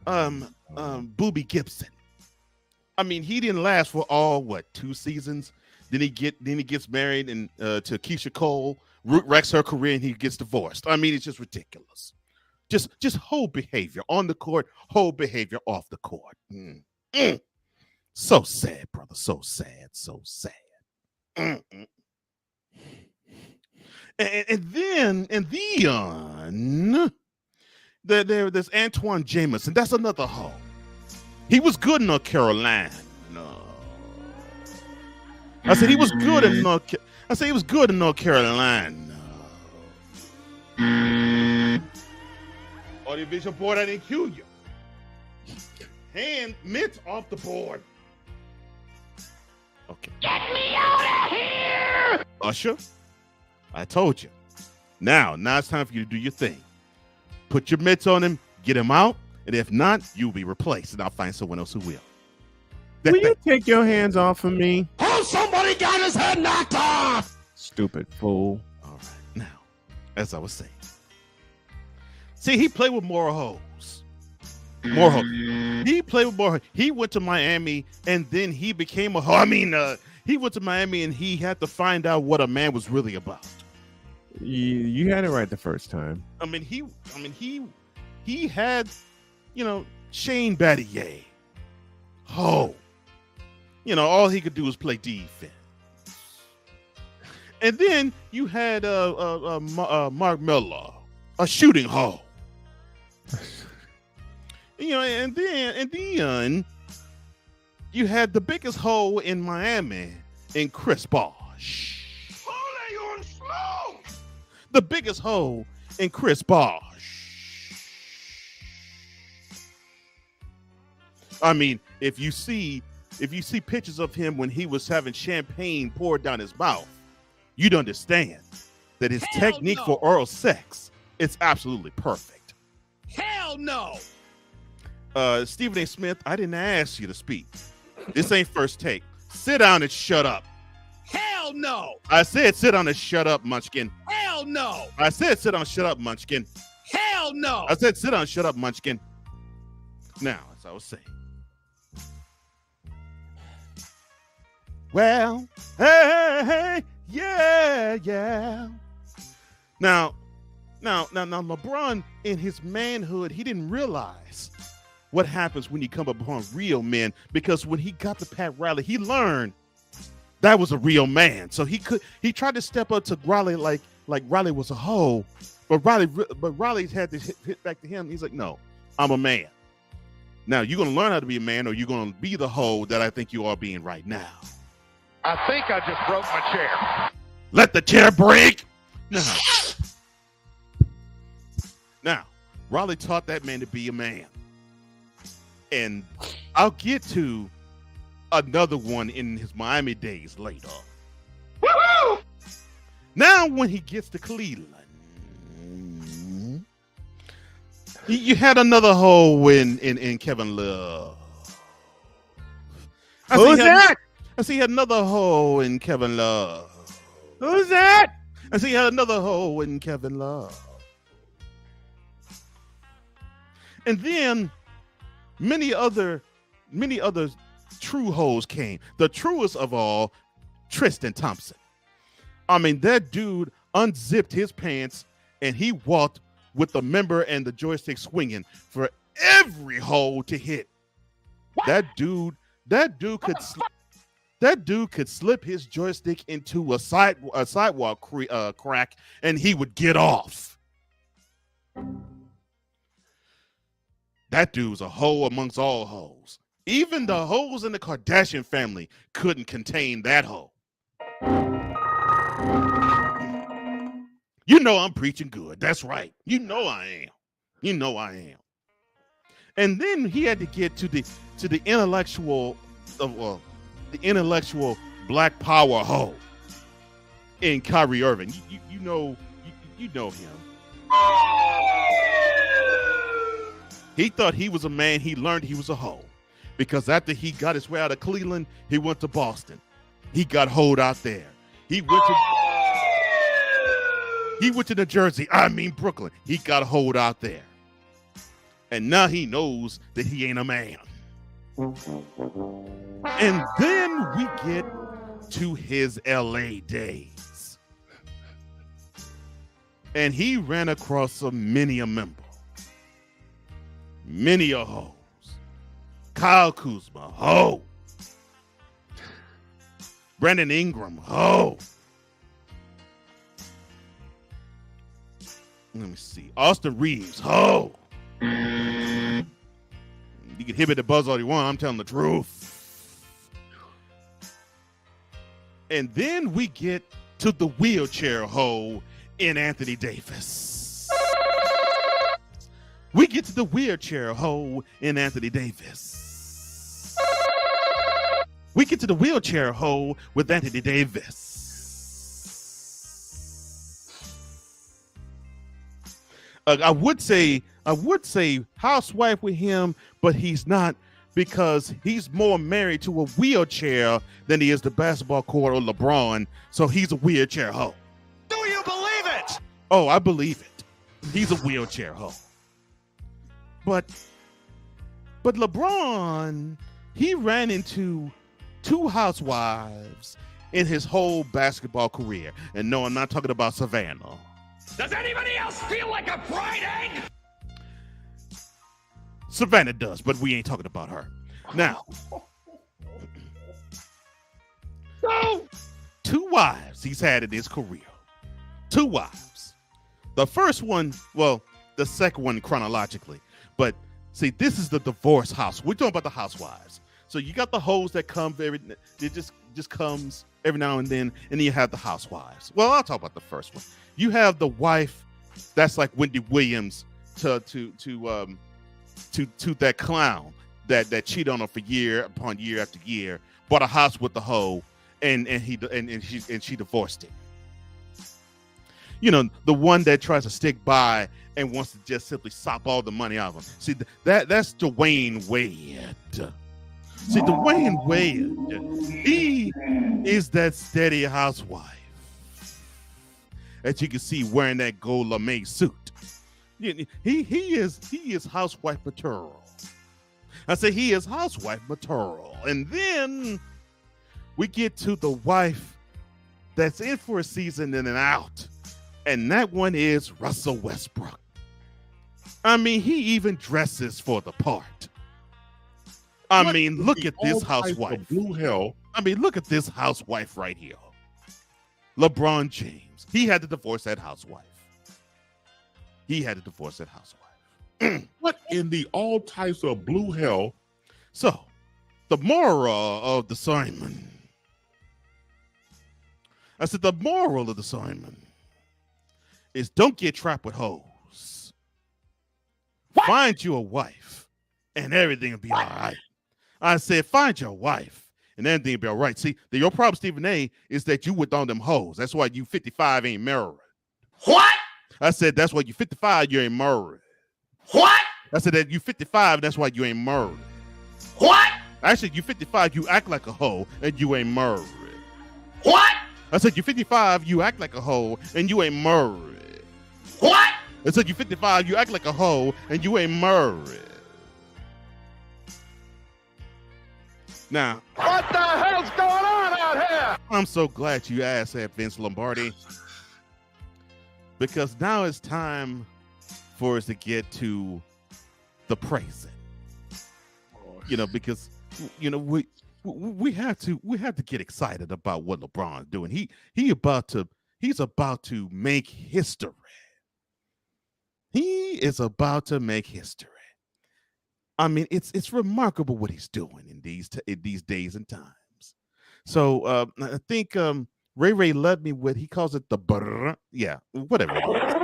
Booby Gibson. I mean, he didn't last for all 2 seasons. Then he gets married and to Keisha Cole, wrecks her career, and he gets divorced. I mean, it's just ridiculous. Just whole behavior on the court, whole behavior off the court. So sad, brother. So sad. And then there's Antoine Jameson. That's another hoe. He was good in North Carolina. I said he was good in North Carolina. Audiovisual board, I didn't cue you. Hand mitts off the board. Okay. Get me out of here! Usher, I told you. Now it's time for you to do your thing. Put your mitts on him, get him out, and if not, you'll be replaced, and I'll find someone else who will. Will you take your hands off of me? Oh, somebody got his head knocked off! Stupid fool. All right, now, as I was saying. See, he played with more hoes. More hoes. He played with more hoes. He went to Miami, and then he became a hoe. I mean, he went to Miami, and he had to find out what a man was really about. You had it right the first time. He had, Shane Battier. Ho. All he could do was play defense. And then you had Mark Miller, a shooting hoe. And then you had the biggest hoe in Miami in Chris Bosh. The biggest hoe in Chris Bosh. I mean, if you see pictures of him when he was having champagne poured down his mouth, you'd understand that his technique for oral sex is absolutely perfect. Hell no! Stephen A. Smith, I didn't ask you to speak. This ain't first take. Sit down and shut up. Hell no! I said sit down and shut up, Munchkin. Hell no! I said sit down and shut up, Munchkin. Hell no! I said sit down and shut up, Munchkin. Now, as I was saying. Well, hey, yeah. Now, LeBron, in his manhood, he didn't realize what happens when you come upon real men, because when he got to Pat Riley, he learned that was a real man. So he tried to step up to Riley like Riley was a hoe, but Riley had to hit back to him. He's like, no, I'm a man. Now you're gonna learn how to be a man, or you're gonna be the hoe that I think you are being right now. I think I just broke my chair. Let the chair break. Now, Riley taught that man to be a man. And I'll get to another one in his Miami days later. Woo-hoo! Now, when he gets to Cleveland, you had another hoe in Kevin Love. Who's that? I see he had another hoe in Kevin Love. Who's that? I see he had another hoe in Kevin Love. And then many other true hoes came. The truest of all, Tristan Thompson. I mean, that dude unzipped his pants and he walked with the member and the joystick swinging for every hole to hit. That dude could slip his joystick into a sidewalk crack and he would get off. That dude's a hoe amongst all hoes. Even the hoes in the Kardashian family couldn't contain that hoe. You know I'm preaching good. That's right. You know I am. And then he had to get to the intellectual black power hoe in Kyrie Irving. You know him. He thought he was a man. He learned he was a hoe, because after he got his way out of Cleveland, he went to Boston. He got hoed out there. He went to New Jersey. I mean Brooklyn. He got hoed out there. And now he knows that he ain't a man. And then we get to his LA days. And he ran across many a member. Many a hoes. Kyle Kuzma, ho. Brandon Ingram, ho. Let me see. Austin Reeves, ho. You can hit me the buzz all you want. I'm telling the truth. And then we get to the wheelchair hoe in Anthony Davis. We get to the wheelchair hoe in Anthony Davis. We get to the wheelchair hoe with Anthony Davis. I would say housewife with him, but he's not, because he's more married to a wheelchair than he is the basketball court or LeBron. So he's a wheelchair hoe. Do you believe it? Oh, I believe it. He's a wheelchair hoe. But LeBron, he ran into 2 housewives in his whole basketball career. And no, I'm not talking about Savannah. Does anybody else feel like a fried egg? Savannah does, but we ain't talking about her. Now, 2 wives he's had in his career. 2 wives. The first one, well, the second one chronologically. But see, this is the divorce house. We're talking about the housewives. So you got the hoes that come it just comes every now and then you have the housewives. Well, I'll talk about the first one. You have the wife that's like Wendy Williams to that clown that cheated on her for year upon year after year, bought a house with the hoe, and she divorced him. You know, the one that tries to stick by and wants to just simply sop all the money out of him. See, that's Dwayne Wade. See, Dwayne Wade, he is that steady housewife that you can see wearing that gold lame suit. He is housewife material. I say he is housewife material. And then we get to the wife that's in for a season in and out. And that one is Russell Westbrook. I mean, he even dresses for the part. I mean, look at this housewife. Blue hell. I mean, look at this housewife right here. LeBron James. He had to divorce that housewife. What in the all types of blue hell? So, the moral of the sermon. I said the moral of the sermon is don't get trapped with hoes. What? Find you a wife and everything will be all right. I said find your wife and everything will be all right. See, your problem, Stephen A, is that you with on them hoes. That's why you 55 ain't married. What? I said that's why you 55 you ain't married. What? I said that you 55 that's why you ain't married. What? Actually, you 55 you act like a hoe and you ain't married. What? I said you 55 you act like a hoe and you ain't married. What? I said you 55 you act like a hoe and you ain't married. Now, what the hell's going on out here? I'm so glad you asked that, Vince Lombardi, because now it's time for us to get to the praising. You know, because you know we have to get excited about what LeBron's doing. He's about to make history. He is about to make history. I mean, it's remarkable what he's doing in these days and times. So I think Ray led me with, he calls it the brr, yeah, whatever it is.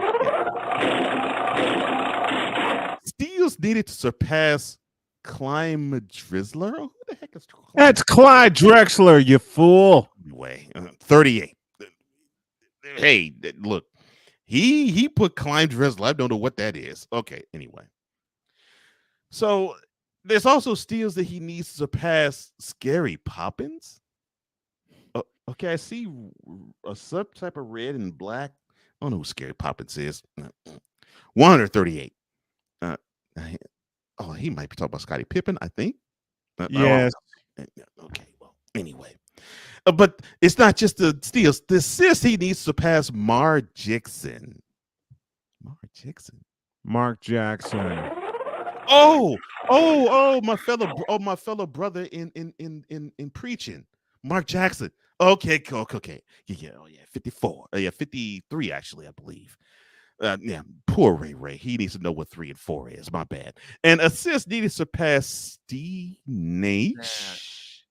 Yeah. Steals needed to surpass Clyde Drizzler. Who the heck is Clyde? That's Clyde Drexler, you fool. Anyway, 38. Hey, look, he put Clyde Drizzler. I don't know what that is. Okay, anyway. So there's also steals that he needs to surpass Scary Poppins. Okay, I see a subtype of red and black. I don't know who Scary Poppins is. 138. He might be talking about Scottie Pippen, I think. Yes. Okay, well, anyway. But it's not just the steals. The assists he needs to surpass Mark Jackson. Mark Jackson. My fellow brother in preaching, Mark Jackson. Okay. Yeah, 54. 53 actually, I believe. Poor Ray. He needs to know what 3 and 4 is. My bad. And assists needed to surpass Steve Nash.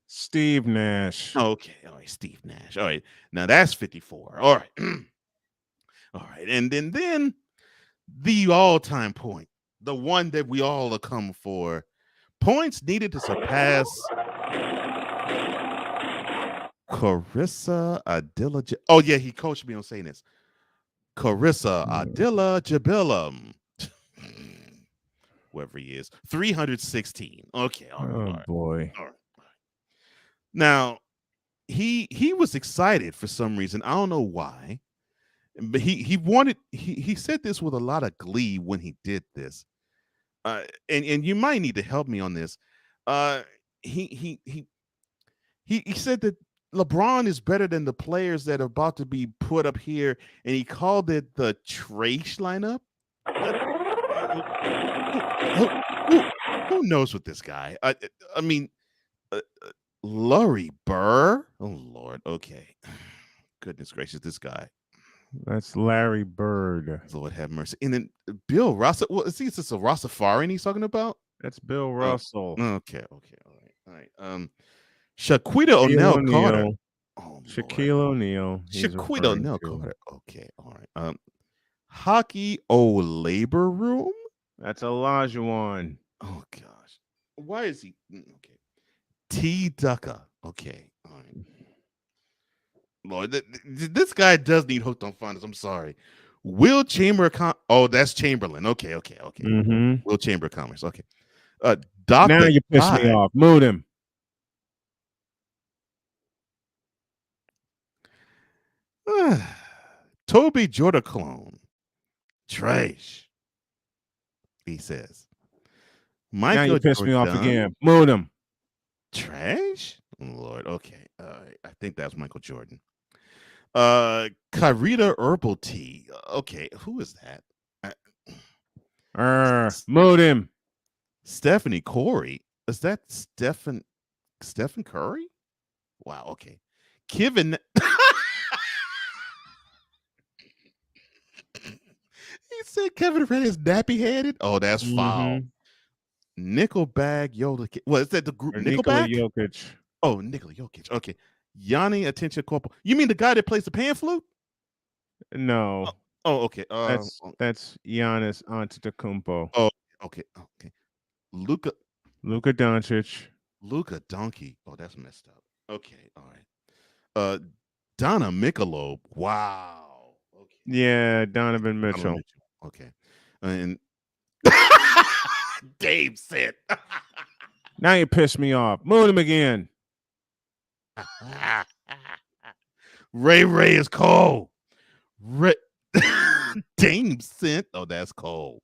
Steve Nash. Okay, all right, Steve Nash. All right, now that's 54. All right, all right, and then the all-time point. The one that we all are coming for. Points needed to surpass Carissa Diligent. Oh, yeah, he coached me on saying this. Carissa Adila Jabilam. Whoever he is. 316. Okay. All right. Oh all right, boy. all right. Now, he was excited for some reason. I don't know why. But he said this with a lot of glee when he did this. And you might need to help me on this. He said that LeBron is better than the players that are about to be put up here, and he called it the trash lineup. Who knows what this guy? I mean, Laurie Burr. Oh Lord. Okay. Goodness gracious, this guy. That's Larry Bird. Lord have mercy. And then Bill Russell. Well, is this a Rastafarian he's talking about? That's Bill Russell. Okay. All right. Shaquita O'Neal Carter. Oh, Shaquille O'Neal. Shaquita O'Neal Carter. Okay. All right. Hockey Labor Room. That's Olajuwon. Oh gosh. Why is he okay? T Ducker. Okay. All right. Lord, this guy does need hooked on phonics. I'm sorry. Will Chamber. Oh, that's Chamberlain. Okay. Mm-hmm. Will Chamber Commerce. Okay. Dr. Now you piss me off. Move him. Toby Jordan clone. Trash. He says. Michael now you piss me off Jordan. again. Move him. Trash? Oh, Lord. Okay. I think that's Michael Jordan. Kyrita Herbal Tea. Okay. Who is that? Move him. Stephanie Corey. Is that Stephen Curry? Wow. Okay. Kevin. He said Kevin Durant is nappy headed. Oh, that's foul. Nickelback Yoda. What is that? The group Nickelback? Nikola Jokic. Oh, Nikola Jokic. Okay. Yanni Attention Corporal. You mean the guy that plays the pan flute? No. Oh, okay. That's Giannis Antetokounmpo. Oh, okay. Luka Doncic. Luka Donkey. Oh, that's messed up. Okay, all right. Donna Michelob. Wow. Okay. Yeah, Donovan Mitchell. Okay. And Dave said. Now you piss me off. Move him again. Ray is cold. Dame sent. Oh, that's cold.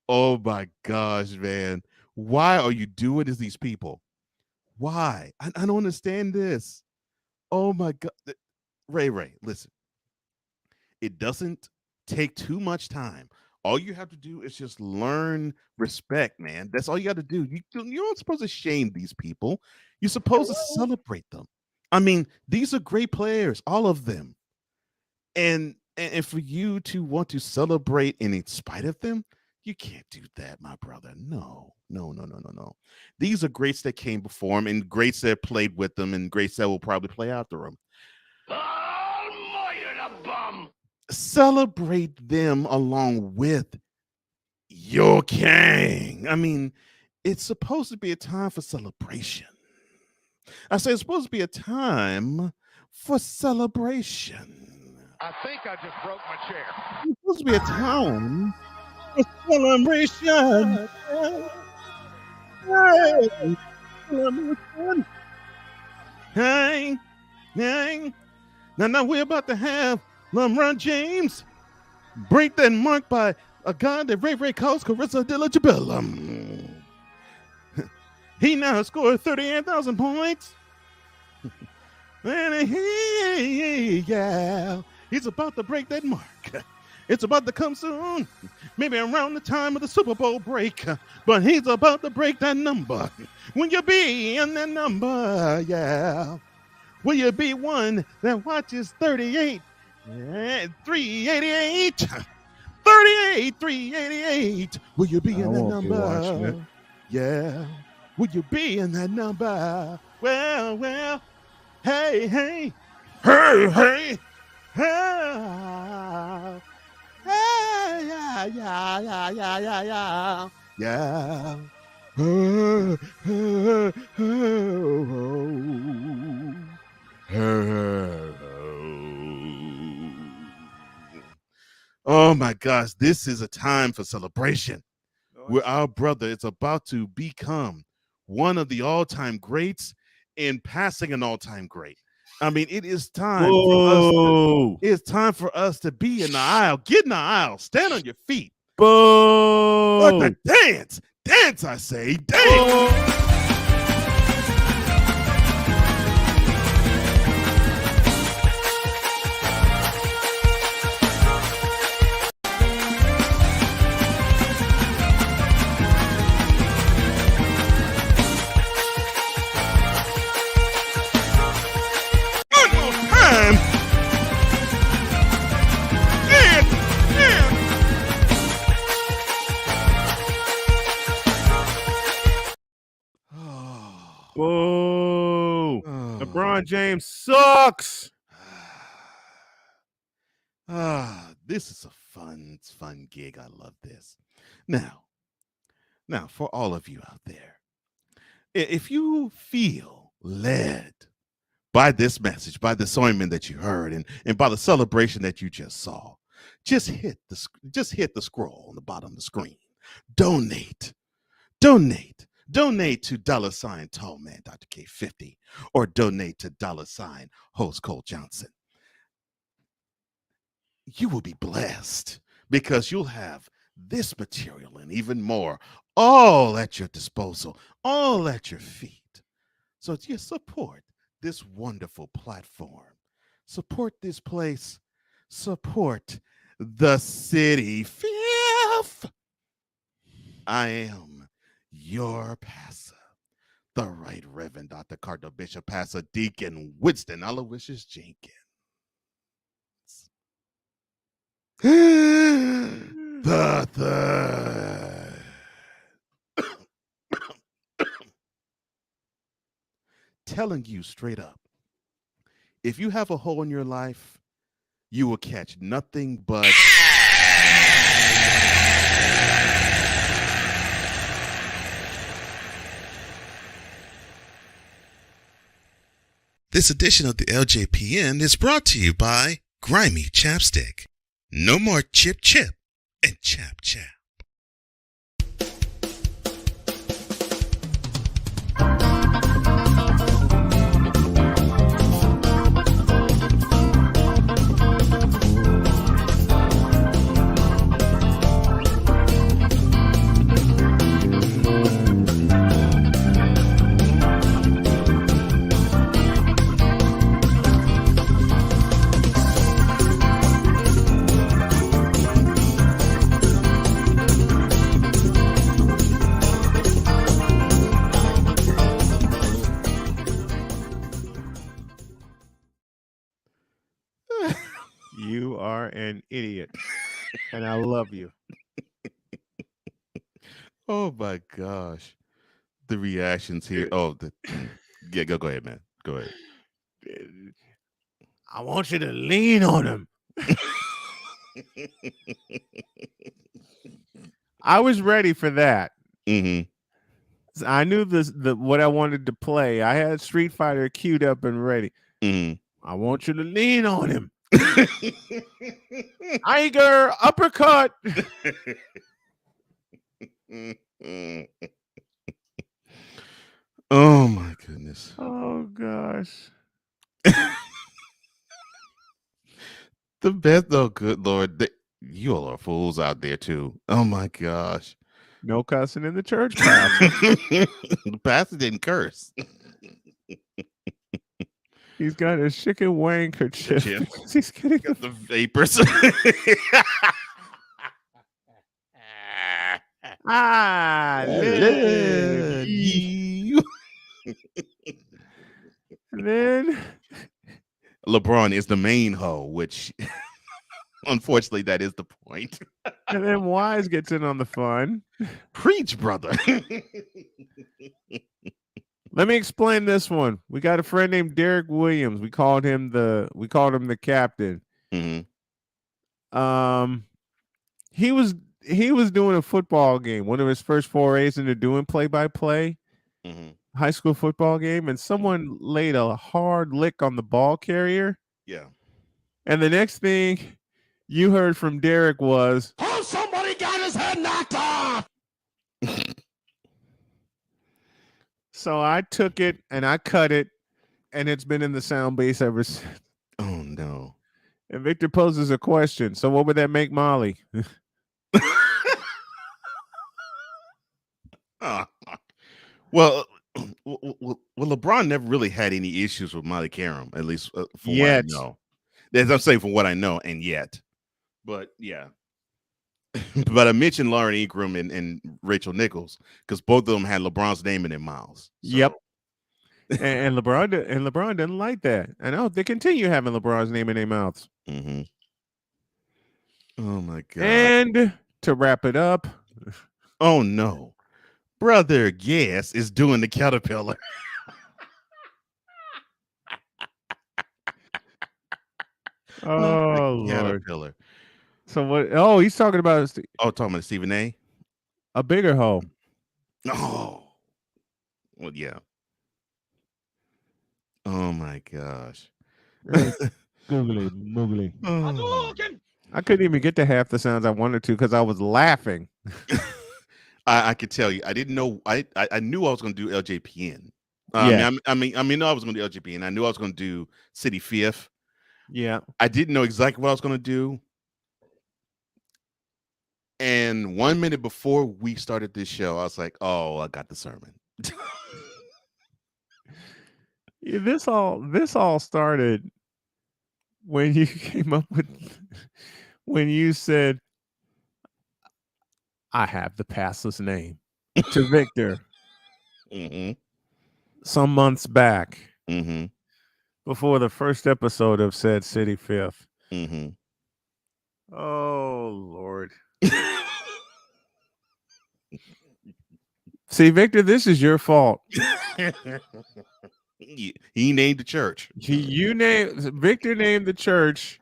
Oh my gosh, man. Why are you doing this, these people? Why? I don't understand this. Oh my God. Ray, listen. It doesn't take too much time. All you have to do is just learn respect, man. That's all you got to do. You're not supposed to shame these people. You're supposed to celebrate them. I mean, these are great players, all of them. And for you to want to celebrate in spite of them, you can't do that, my brother. No. These are greats that came before him and greats that played with them and greats that will probably play after them. Celebrate them along with your king. I mean, it's supposed to be a time for celebration. I say it's supposed to be a time for celebration. I think I just broke my chair. It's supposed to be a time for celebration. Hey. Now we're about to have LeBron James break that mark by a guy that Ray calls Carissa Dilla. He now has scored 38,000 points. And he's about to break that mark. It's about to come soon, maybe around the time of the Super Bowl break. But he's about to break that number. Will you be in that number? Yeah. Will you be one that watches 38? 388. 388. Will you be in that number? Yeah. Will you be in that number? Well. Hey. Yeah. my gosh, this is a time for celebration. Where our brother is about to become one of the all-time greats in passing an all-time great. I mean, it is time it's time for us to be in the aisle. Get in the aisle. Stand on your feet. Boo! Let the dance. Dance, I say. Dance. Boo! LeBron James sucks. This is a fun gig. I love this. Now, for all of you out there, if you feel led by this message, by the sermon that you heard, and by the celebration that you just saw, just hit the scroll on the bottom of the screen. Donate to $ Tallman Dr. K50, or donate to $ Host Cole Johnson. You will be blessed because you'll have this material and even more all at your disposal, all at your feet. So just support this wonderful platform. Support this place. Support the city. Fifth. I am your pastor, the Right Reverend Dr. Cardinal Bishop Pastor Deacon Winston Aloysius Jenkins. The third. Telling you straight up, if you have a hole in your life, you will catch nothing but This edition of the LJPN is brought to you by Grimy Chapstick. No more chip and chap. You are an idiot, and I love you. Oh my gosh, the reactions here. Oh, yeah. Go ahead, man. Go ahead. I want you to lean on him. I was ready for that. Mm-hmm. I knew what I wanted to play. I had Street Fighter queued up and ready. Mm-hmm. I want you to lean on him. Iger uppercut. Oh my goodness. Oh gosh. The best, though, good Lord. You all are fools out there too. Oh my gosh. No cussing in the church, pastor. The pastor didn't curse. He's got a chicken wang kerchief. He's getting the vapors. I love you. Then LeBron is the main hoe, which unfortunately that is the point. And then Wise gets in on the fun. Preach, brother. Let me explain this one. We got a friend named Derek Williams. We called him the captain. Mm-hmm. He was doing a football game, one of his first forays into doing play-by-play, high school football game, and someone laid a hard lick on the ball carrier. Yeah. And the next thing, you heard from Derek was, Oh, somebody got his head knocked off. so I took it and I cut it, and it's been in the sound base ever since. Oh no. And Victor poses a question. So what would that make Molly? Well, LeBron never really had any issues with Molly Karam, at least from what I Yet. know. As I'm saying, from what I know, and yet. But yeah. But I mentioned Lauren Ingram and Rachel Nichols because both of them had LeBron's name in their mouths. So. Yep. and LeBron didn't like that. I know they continue having LeBron's name in their mouths. Mm-hmm. Oh my god. And to wrap it up. Oh no. Brother Gas is doing the caterpillar. Oh Lord. Caterpillar. So what? Oh, he's talking about. Talking about Stephen A. A bigger hoe. Oh. Well, yeah. Oh my gosh. Googly moogly. I couldn't even get to half the sounds I wanted to because I was laughing. I could tell you. I didn't know. I knew I was going to do LJPN. Yeah. I mean, I was going to do LJPN. I knew I was going to do City Fifth. Yeah. I didn't know exactly what I was going to do. And 1 minute before we started this show, I was like, "Oh, I got the sermon." Yeah, this all started when you came up with when you said, "I have the pastor's name" to Victor. Mm-hmm. Some months back, mm-hmm. before the first episode of said City Fifth. Mm-hmm. Oh Lord. See, Victor, this is your fault. He named the church. Victor named the church.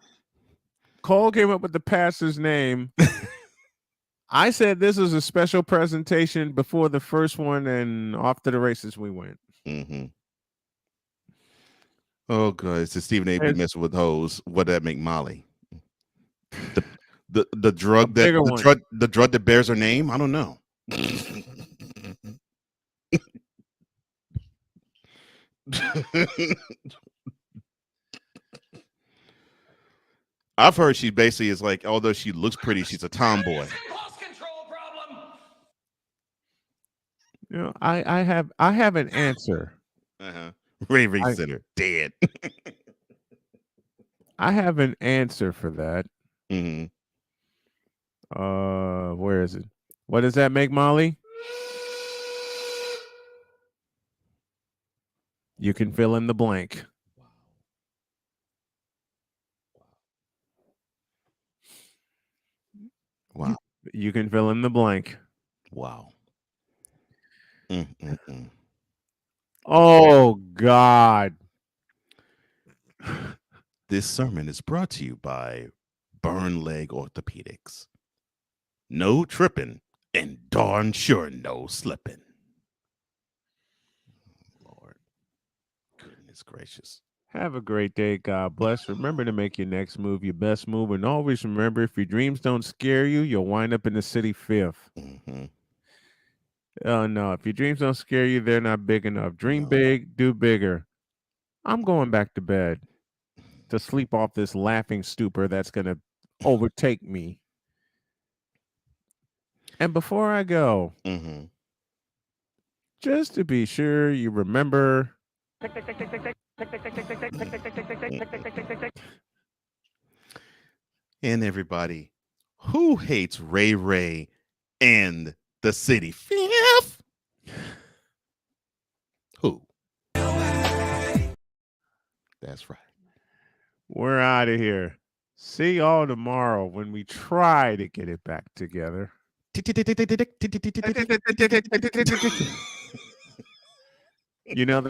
Cole came up with the pastor's name. I said this was a special presentation before the first one, and off to the races we went. Mm-hmm. Oh god, so Stephen A. be messing with hoes. What did that make Molly? The drug the drug that bears her name? I don't know. I've heard she basically is like, although she looks pretty, she's a tomboy. You know, I have an answer. Ray Center dead. I have an answer for that. Mm-hmm. Where is it? What does that make, Molly? You can fill in the blank. Wow. You can fill in the blank. Wow. Oh God. This sermon is brought to you by Burn Leg Orthopedics. No tripping and darn sure no slipping. Lord. Goodness gracious. Have a great day. God bless. Remember to make your next move your best move. And always remember, if your dreams don't scare you, you'll wind up in the City Fifth. Mm-hmm. Oh, no. If your dreams don't scare you, they're not big enough. Dream big, do bigger. I'm going back to bed to sleep off this laughing stupor that's going to overtake me. And before I go, just to be sure you remember... And everybody, who hates Ray and the City Fifth? Who? That's right. We're out of here. See y'all tomorrow when we try to get it back together. You know